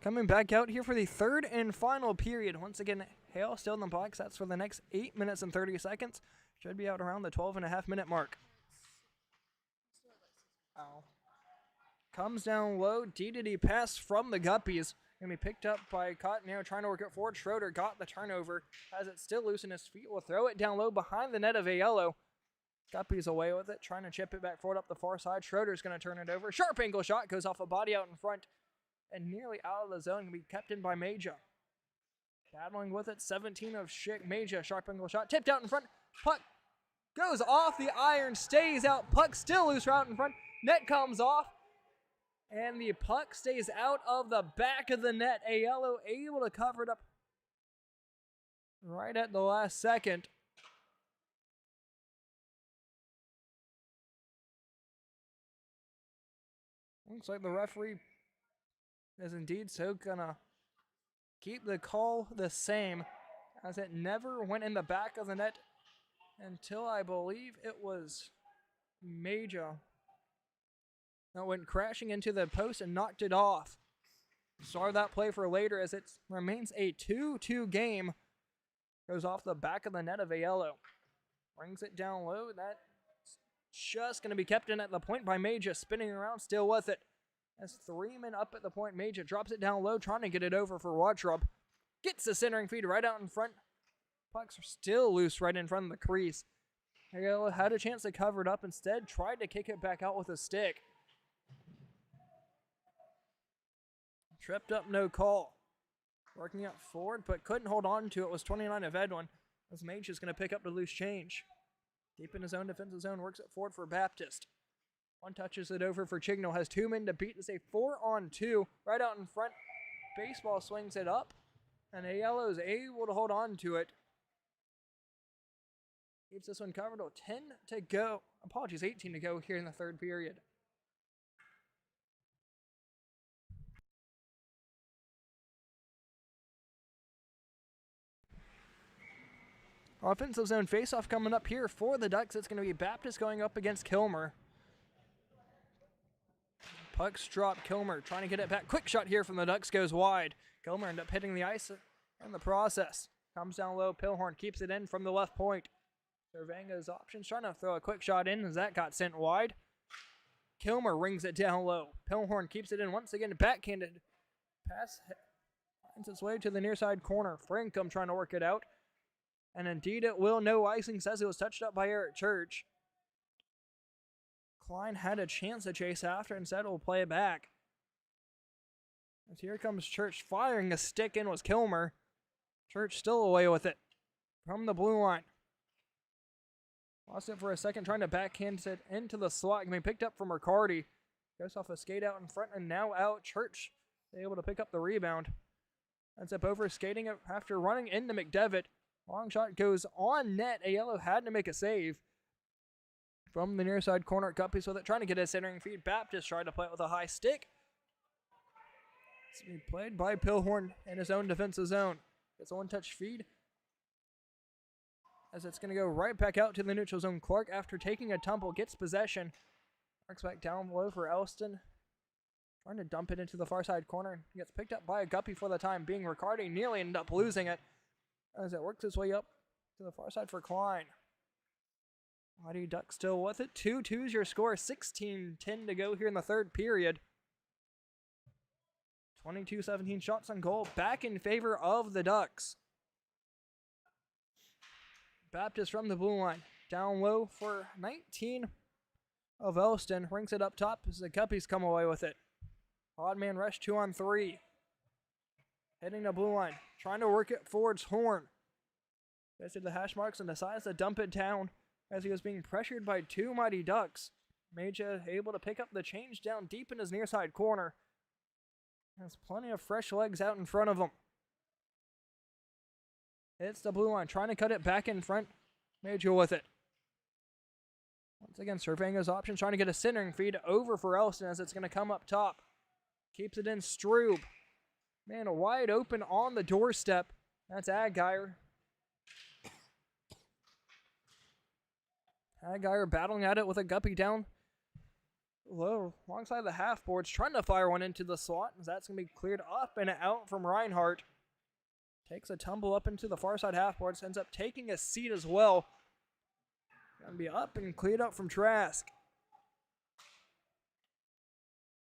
Coming back out here for the third and final period. Once again, Hale still in the box. That's for the next 8 minutes and 30 seconds. Should be out around the 12.5-minute mark. Ow. Comes down low. D pass from the Guppies. Going to be picked up by Cottonero trying to work it forward. Schroeder got the turnover. Has it still loose in his feet. Will throw it down low behind the net of Aiello. Guppies away with it. Trying to chip it back forward up the far side. Schroeder's going to turn it over. Sharp angle shot. Goes off a body out in front. And nearly out of the zone. Can be kept in by Maja. Battling with it. 17 of Schick. Maja. Sharp angle shot. Tipped out in front. Puck goes off the iron. Stays out. Puck still loose out in front. Net comes off. And the puck stays out of the back of the net. Aiello able to cover it up right at the last second. Looks like the referee is indeed so gonna keep the call the same, as it never went in the back of the net until I believe it was Maja that went crashing into the post and knocked it off. Saw that play for later as it remains a 2-2 game. Goes off the back of the net of Aiello. Brings it down low. That's just going to be kept in at the point by Maja, spinning around still with it. As 3 men up at the point, Maja drops it down low, trying to get it over for Wattrup. Gets the centering feed right out in front. Pucks are still loose right in front of the crease. Aiello had a chance to cover it up, instead tried to kick it back out with a stick. Tripped up, no call. Working out forward, but couldn't hold on to it. Was 29 of Edwin. As Mage is going to pick up the loose change. Deep in his own defensive zone, works it forward for Baptist. One touches it over for Chignall. Has 2 men to beat. It's a 4-on-2 right out in front. Baseball swings it up, and Aiello is able to hold on to it. Keeps this one covered. 10 to go. Apologies, 18 to go here in the third period. Offensive zone faceoff coming up here for the Ducks. It's going to be Baptist going up against Kilmer. Pucks drop. Kilmer trying to get it back. Quick shot here from the Ducks goes wide. Kilmer ended up hitting the ice in the process. Comes down low. Pilhorn keeps it in from the left point. Cervanga's options trying to throw a quick shot in as that got sent wide. Kilmer rings it down low. Pilhorn keeps it in once again. Backhanded pass finds its way to the near side corner. Frankum trying to work it out. And indeed it will. No icing, says it was touched up by Eric Church. Klein had a chance to chase after. Instead will play it back. As here comes Church firing a stick in was Kilmer. Church still away with it from the blue line. Lost it for a second, trying to backhand it into the slot. Can be picked up from Riccardi. Goes off a skate out in front and now out. Church able to pick up the rebound. Ends up over skating it after running into McDevitt. Long shot goes on net. Aiello had to make a save. From the near side corner, Guppies with it, trying to get a centering feed. Baptist tried to play it with a high stick. It's being played by Pilhorn in his own defensive zone. Gets a one-touch feed. As it's going to go right back out to the neutral zone. Clark, after taking a tumble, gets possession. Marks back down low for Elston. Trying to dump it into the far side corner. Gets picked up by a Guppy for the time being. Riccardi nearly ended up losing it as it works its way up to the far side for Klein. Mighty Ducks still with it. 2-2's your score. 16-10 to go here in the third period. 22-17 shots on goal. Back in favor of the Ducks. Baptist from the blue line. Down low for 19 of Elston. Rings it up top as the Guppies come away with it. Odd man rush 2-on-3. Heading to blue line. Trying to work it forwards. Horn. Gets to the hash marks and decides to dump it down as he was being pressured by two Mighty Ducks. Major able to pick up the change down deep in his near side corner. Has plenty of fresh legs out in front of him. It's the blue line, trying to cut it back in front. Major with it. Once again, surveying his options, trying to get a centering feed over for Elston as it's going to come up top. Keeps it in Strube. Man, wide open on the doorstep. That's Aggeyer. Aggeyer battling at it with a Guppy down low alongside the half boards, trying to fire one into the slot. As that's going to be cleared up and out from Reinhardt. Takes a tumble up into the far side half boards, ends up taking a seat as well. Going to be up and cleared up from Trask.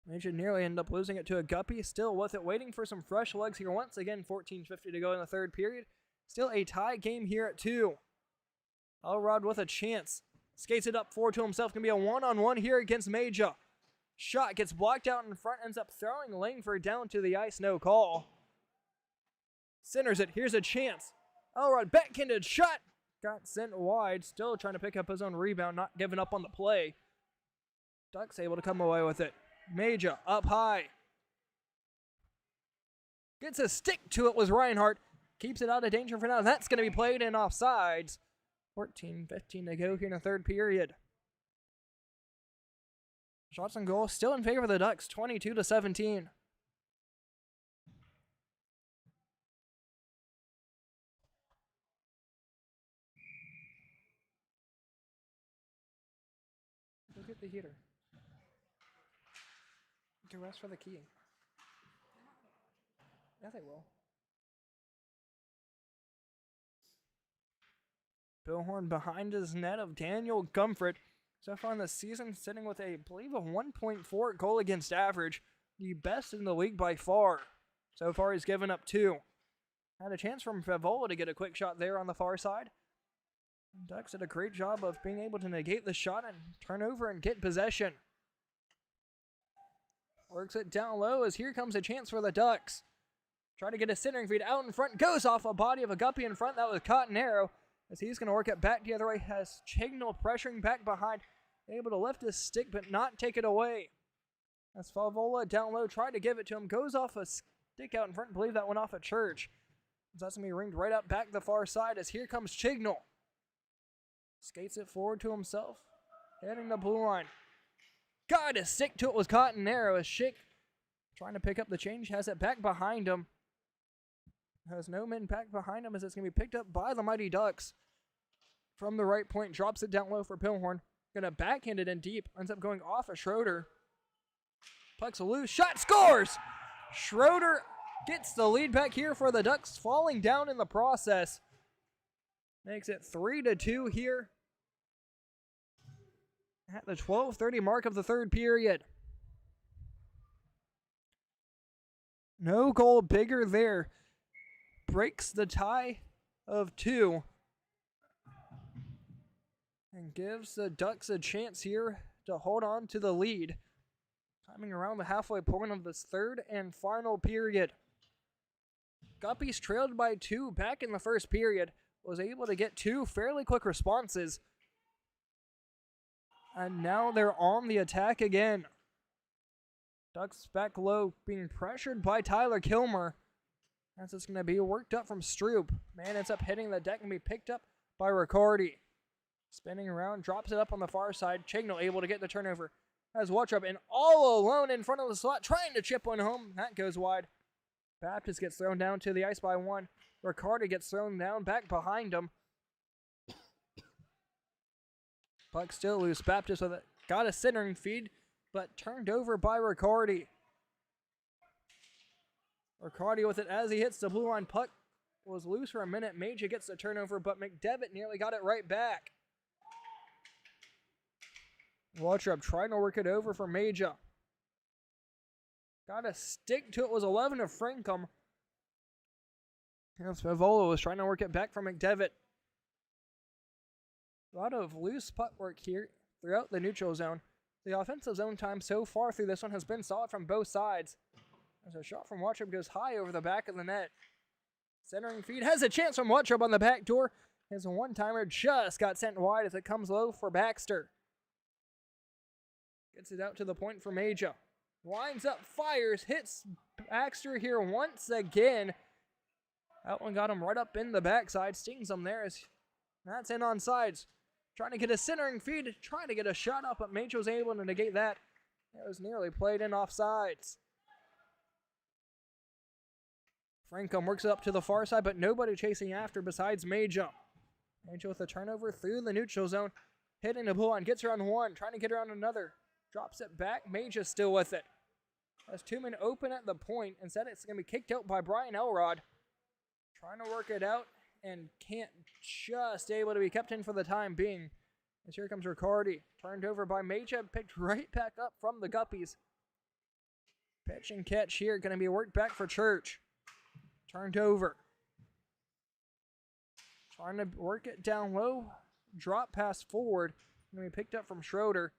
Major nearly end up losing it to a Guppy. Still with it, waiting for some fresh legs here. Once again, 14:50 to go in the third period. Still a tie game here at 2. Elrod with a chance. Skates it up forward to himself. Going to be a one-on-one here against Major. Shot gets blocked out in front. Ends up throwing Langford down to the ice. No call. Centers it. Here's a chance. Elrod backhanded shot. Got sent wide. Still trying to pick up his own rebound. Not giving up on the play. Ducks able to come away with it. Major up high. Gets a stick to it with Reinhardt. Keeps it out of danger for now. That's going to be played in offsides. 14:15 to go here in the third period. Shots on goal still in favor of the Ducks. 22-17. Look at the heater. You can rest for the key. Yeah, they will. Pilhorn behind his net of Daniel Gumford. So far in the season, sitting with I believe a 1.4 goal against average. The best in the league by far. So far he's given up 2. Had a chance from Favola to get a quick shot there on the far side. Ducks did a great job of being able to negate the shot and turn over and get possession. Works it down low as here comes a chance for the Ducks. Try to get a centering feed out in front. Goes off a body of a Guppy in front. That was Cotton Arrow. As he's going to work it back the other way. Has Chignall pressuring back behind. Able to lift his stick but not take it away. As Favola down low tried to give it to him. Goes off a stick out in front. I believe that went off a Church. That's going to be ringed right up back the far side as here comes Chignall. Skates it forward to himself. Heading the blue line. Got a stick to it with Cotton Arrow as Schick trying to pick up the change. Has it back behind him. Has no men back behind him as it's going to be picked up by the Mighty Ducks. From the right point, drops it down low for Pilhorn. Going to backhand it in deep. Ends up going off of Schroeder. Puck's loose. Shot scores! Schroeder gets the lead back here for the Ducks, falling down in the process. Makes it 3-2 here at the 12:30 mark of the third period. No goal bigger there. Breaks the tie of 2 and gives the Ducks a chance here to hold on to the lead. Coming around the halfway point of this third and final period. Guppies trailed by 2 back in the first period. Was able to get 2 fairly quick responses. And now they're on the attack again. Ducks back low, being pressured by Tyler Kilmer. As it's going to be worked up from Stroop. Man ends up hitting the deck and be picked up by Riccardi. Spinning around, drops it up on the far side. Chignell able to get the turnover. As Watrup and all alone in front of the slot, trying to chip one home. That goes wide. Baptist gets thrown down to the ice by one. Riccardi gets thrown down back behind him. Puck still loose. Baptist with it. Got a centering feed, but turned over by Riccardi. Riccardi with it as he hits the blue line. Puck was loose for a minute. Major gets the turnover, but McDevitt nearly got it right back. Watrup trying to work it over for Major. Got to stick to it. Was 11 of Frankham. And Favola was trying to work it back for McDevitt. A lot of loose puck work here throughout the neutral zone. The offensive zone time so far through this one has been solid from both sides. As a shot from Watrup goes high over the back of the net. Centering feed has a chance from Watrup on the back door. His one-timer just got sent wide as it comes low for Baxter. Gets it out to the point for Major. Winds up, fires, hits Baxter here once again. That one got him right up in the backside. Stings him there as that's in on sides. Trying to get a centering feed, trying to get a shot up, but Major was able to negate that. It was nearly played in offsides. Frankham works it up to the far side, but nobody chasing after besides Major. Major with a turnover through the neutral zone. Hitting the blue line, gets around one, trying to get around another. Drops it back, Major still with it. Has two men open at the point. Instead, it's going to be kicked out by Brian Elrod. Trying to work it out and can't, just able to be kept in for the time being. As here comes Riccardi. Turned over by Major, picked right back up from the Guppies. Pitch and catch here, going to be worked back for Church. Turned over. Trying to work it down low. Drop pass forward. Going to be picked up from Schroeder.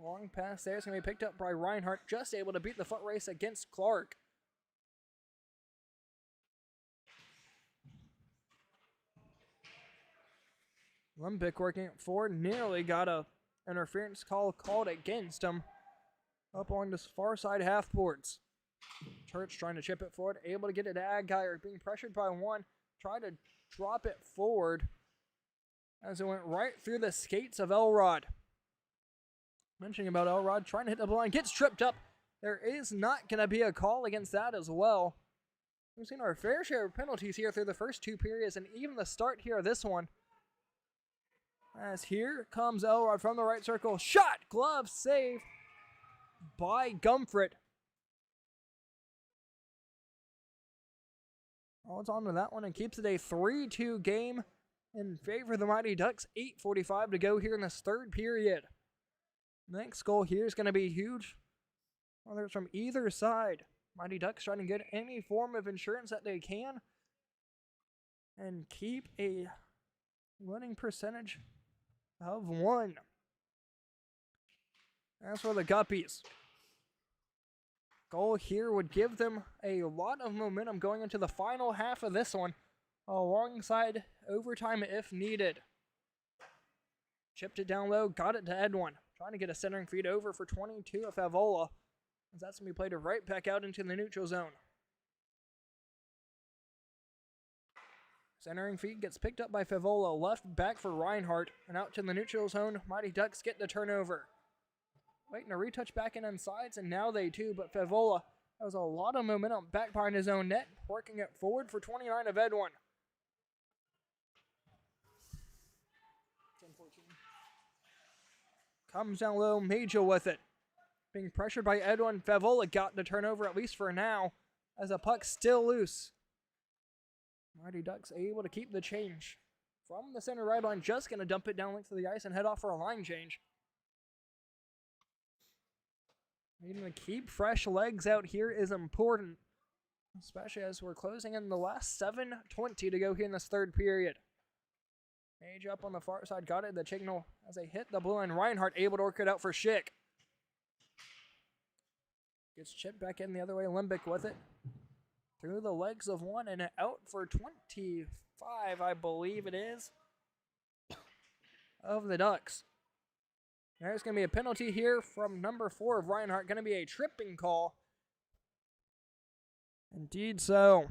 Long pass there. It's going to be picked up by Reinhardt. Just able to beat the foot race against Clark. Limbick working it forward. Nearly got a interference call called against him. Up on this far side half boards. Church trying to chip it forward. Able to get it to Aguirre. Being pressured by one. Try to drop it forward. As it went right through the skates of Elrod. Mentioning about Elrod trying to hit the blue line. Gets tripped up. There is not going to be a call against that as well. We've seen our fair share of penalties here through the first two periods. And even the start here of this one. As here comes Elrod from the right circle. Shot! Glove save by Gumfret. Holds on to that one and keeps it a 3-2 game in favor of the Mighty Ducks. 8:45 to go here in this third period. Next goal here is going to be huge. Whether it's from either side. Mighty Ducks trying to get any form of insurance that they can. And keep a winning percentage of 1. As for the Guppies. Goal here would give them a lot of momentum going into the final half of this one, alongside overtime if needed. Chipped it down low, got it to Edwin. Trying to get a centering feed over for 22 of Favola. As that's going to be played right back out into the neutral zone. Centering feed gets picked up by Favola, left back for Reinhardt, and out to the neutral zone. Mighty Ducks get the turnover. Waiting to retouch back in on sides, and now they do, but Favola has a lot of momentum back behind his own net, working it forward for 29 of Edwin. 10-14. Comes down low, Major with it. Being pressured by Edwin, Favola got the turnover, at least for now, as the puck's still loose. Mighty Ducks able to keep the change. From the center right line, just going to dump it down length of the ice and head off for a line change. Needing to keep fresh legs out here is important, especially as we're closing in the last 7:20 to go here in this third period. Mage up on the far side, got it. The Chignell as they hit the blue line. Reinhardt able to work it out for Schick. Gets chipped back in the other way. Limbick with it. Through the legs of one and out for 25, I believe it is, of the Ducks. There's going to be a penalty here from number 4 of Reinhardt. Going to be a tripping call. Indeed so.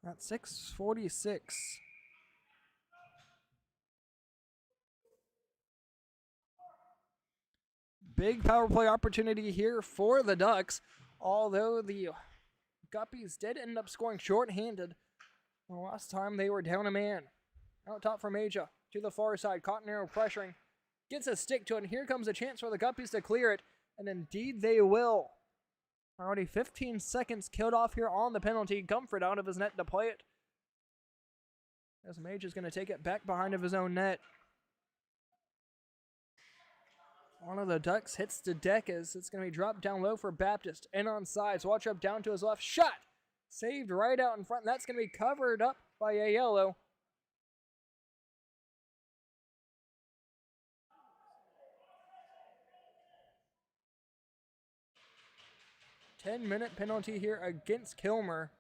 At 6:46. Big power play opportunity here for the Ducks, although the Guppies did end up scoring shorthanded. The last time they were down a man. Out top from Aja to the far side. Cottonero pressuring. Gets a stick to it, and here comes a chance for the Guppies to clear it, and indeed they will. Already 15 seconds killed off here on the penalty. Comfort out of his net to play it. As Mage is going to take it back behind of his own net. One of the Ducks hits the deck as it's going to be dropped down low for Baptist. In on sides. Watch up down to his left. Shot! Saved right out in front. And that's going to be covered up by Aiello. Ten-minute penalty here against Kilmer.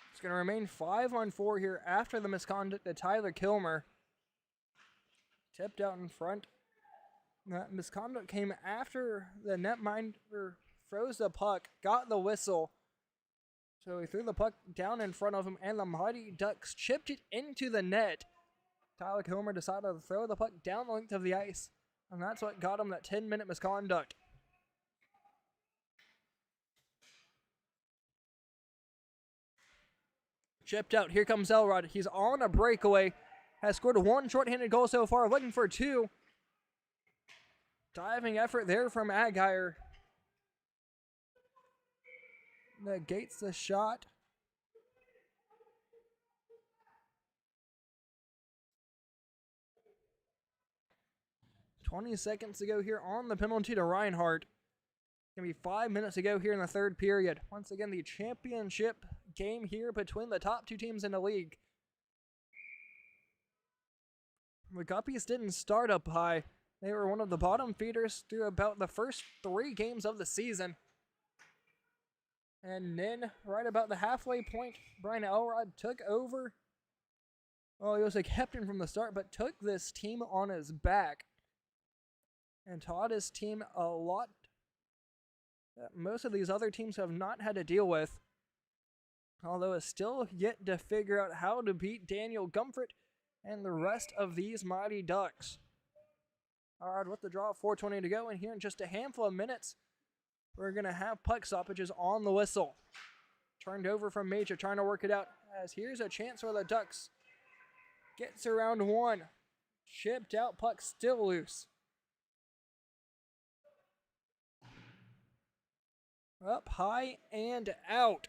It's going to remain 5-on-4 here after the misconduct to Tyler Kilmer. Tipped out in front. That misconduct came after the netminder froze the puck, got the whistle. So he threw the puck down in front of him, and the Mighty Ducks chipped it into the net. Tyler Kilmer decided to throw the puck down the length of the ice, and that's what got him that 10-minute misconduct. Chipped out. Here comes Elrod. He's on a breakaway. Has scored 1 shorthanded goal so far. Looking for 2. Diving effort there from Aguirre. Negates the shot. "20 seconds to go here on the penalty to Reinhardt. Going to be 5 minutes to go here in the third period. Once again, the championship game here between the top 2 teams in the league. The Guppies didn't start up high. They were one of the bottom feeders through about the first 3 games of the season. And then, right about the halfway point, Brian Elrod took over. Well, he was a captain from the start, but took this team on his back. And taught his team a lot that most of these other teams have not had to deal with. Although it's still yet to figure out how to beat Daniel Gumford and the rest of these Mighty Ducks. Alright, with the draw, 4:20 to go, and here in just a handful of minutes, we're going to have puck stoppages on the whistle. Turned over from Major, trying to work it out, as here's a chance for the Ducks. Gets around 1. Chipped out, puck still loose. Up high and out.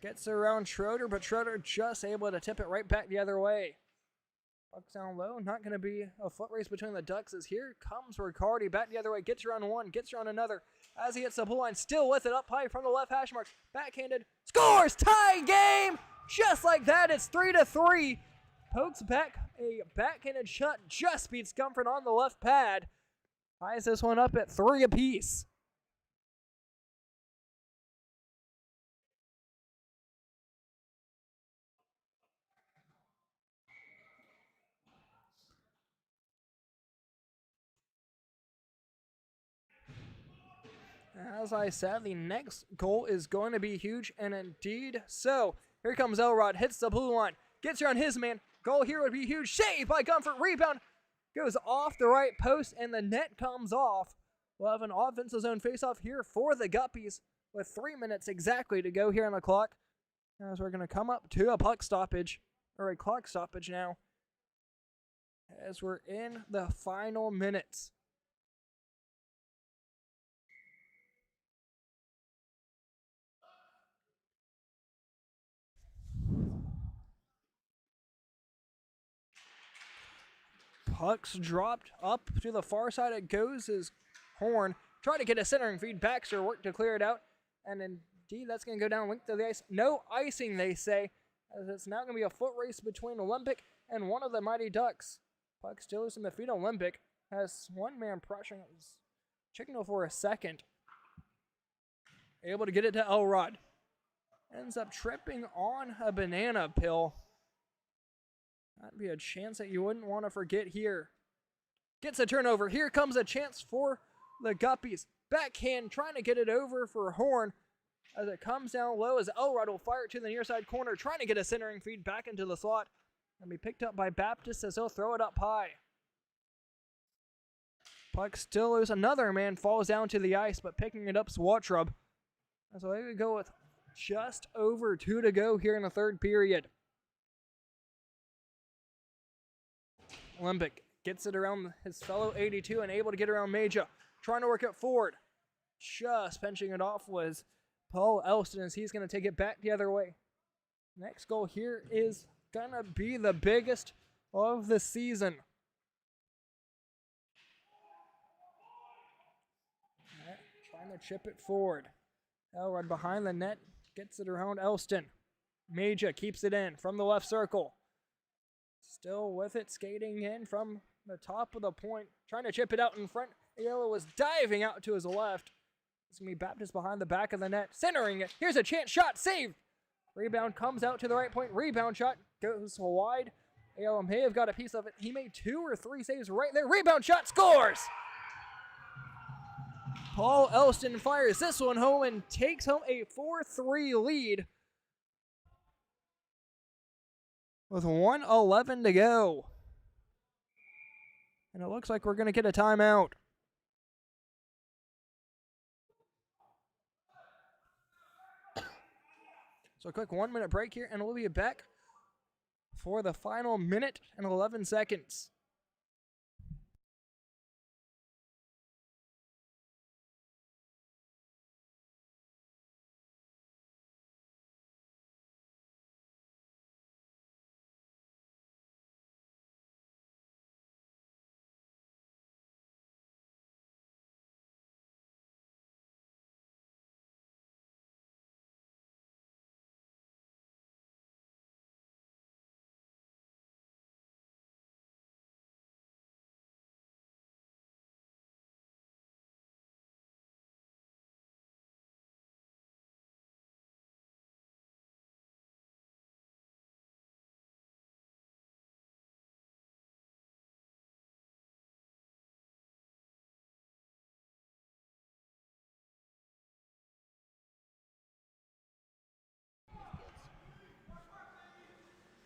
Gets around Schroeder, but Schroeder just able to tip it right back the other way. Puck's down low. Not going to be a foot race between the Ducks, as here comes Riccardi back the other way. Gets around 1, gets around another. As he hits the blue line, still with it up high from the left hash mark. Backhanded. Scores! Tie game! Just like that, it's 3-3. Pokes back a backhanded shot. Just beats Gumford on the left pad. Ties this one up at 3 apiece. As I said, the next goal is going to be huge, and indeed so. Here comes Elrod, hits the blue line, gets around his man. Goal here would be huge. Save by Gumford, rebound goes off the right post, and the net comes off. We'll have an offensive zone faceoff here for the Guppies with 3 minutes exactly to go here on the clock. As we're going to come up to a puck stoppage, or a clock stoppage now, as we're in the final minutes. Puck's dropped up to the far side. It goes as Horn. Try to get a centering feed. Baxter worked to clear it out. And indeed, that's going to go down length of the ice. No icing, they say, as it's now going to be a foot race between Olympic and one of the Mighty Ducks. Puck still is in the feet. Olympic has one man pressuring. It was Chignell for a second. Able to get it to Elrod. Ends up tripping on a banana peel. That'd be a chance that you wouldn't want to forget here. Gets a turnover. Here comes a chance for the Guppies. Backhand trying to get it over for Horn as it comes down low as Elrod will fire it to the near side corner, trying to get a centering feed back into the slot and be picked up by Baptist as he'll throw it up high. Puck still loose. Another man falls down to the ice, but picking it up Swatrub. So they would go with just over 2 to go here in the third period. Olympic gets it around his fellow 82 and able to get around Major. Trying to work it forward. Just pinching it off was Paul Elston as he's going to take it back the other way. Next goal here is going to be the biggest of the season. Trying to chip it forward. Elrod behind the net. Gets it around Elston. Major keeps it in from the left circle. Still with it, skating in from the top of the point. Trying to chip it out in front. Ayala was diving out to his left. It's going to be Baptist behind the back of the net. Centering it. Here's a chance. Shot saved. Rebound comes out to the right point. Rebound shot goes wide. Ayala may have got a piece of it. He made 2 or 3 saves right there. Rebound shot. Scores! Paul Elston fires this one home and takes home a 4-3 lead with 1:11 to go. And it looks like we're going to get a timeout. So a quick 1-minute break here, and we'll be back for the final minute and 11 seconds.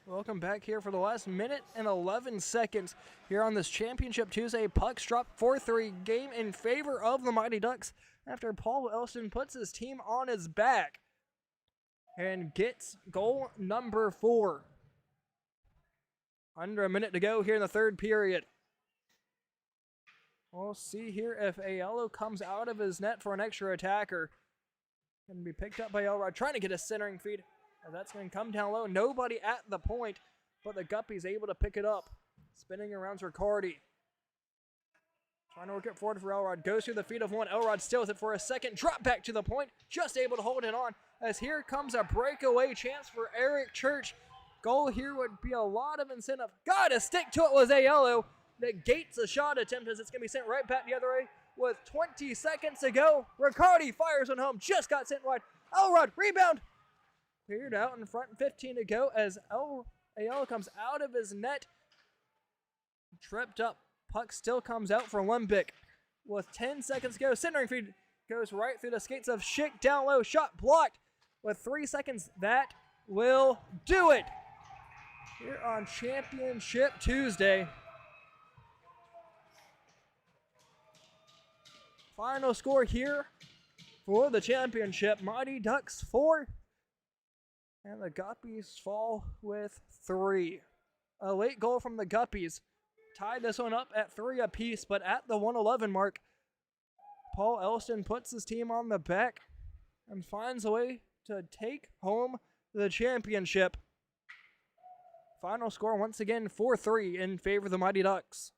Welcome back here for the last minute and 11 seconds here on this Championship Tuesday. Pucks drop 4-3 game in favor of the Mighty Ducks after Paul Elston puts his team on his back and gets goal number 4. Under a minute to go here in the third period. We'll see here if Aiello comes out of his net for an extra attacker. Going to be picked up by Elrod, trying to get a centering feed. That's going to come down low. Nobody at the point, but the Guppies able to pick it up. Spinning around Riccardi. Trying to work it forward for Elrod. Goes through the feet of one. Elrod steals it for a second. Drop back to the point. Just able to hold it on. As here comes a breakaway chance for Eric Church. Goal here would be a lot of incentive. Gotta stick to it was Aiello. Negates a shot attempt as it's going to be sent right back the other way with 20 seconds to go. Riccardi fires one home. Just got sent wide. Elrod, rebound. Cleared out in front, 15 to go as Aiello comes out of his net. Tripped up. Puck still comes out for Olympic. With 10 seconds to go, centering feed goes right through the skates of Schick. Down low, shot blocked. With 3 seconds, that will do it. Here on Championship Tuesday. Final score here for the championship. Mighty Ducks 4. And the Guppies fall with 3. A late goal from the Guppies tied this one up at 3 apiece, but at the 1:11 mark, Paul Elston puts his team on the back and finds a way to take home the championship. Final score once again 4-3 in favor of the Mighty Ducks.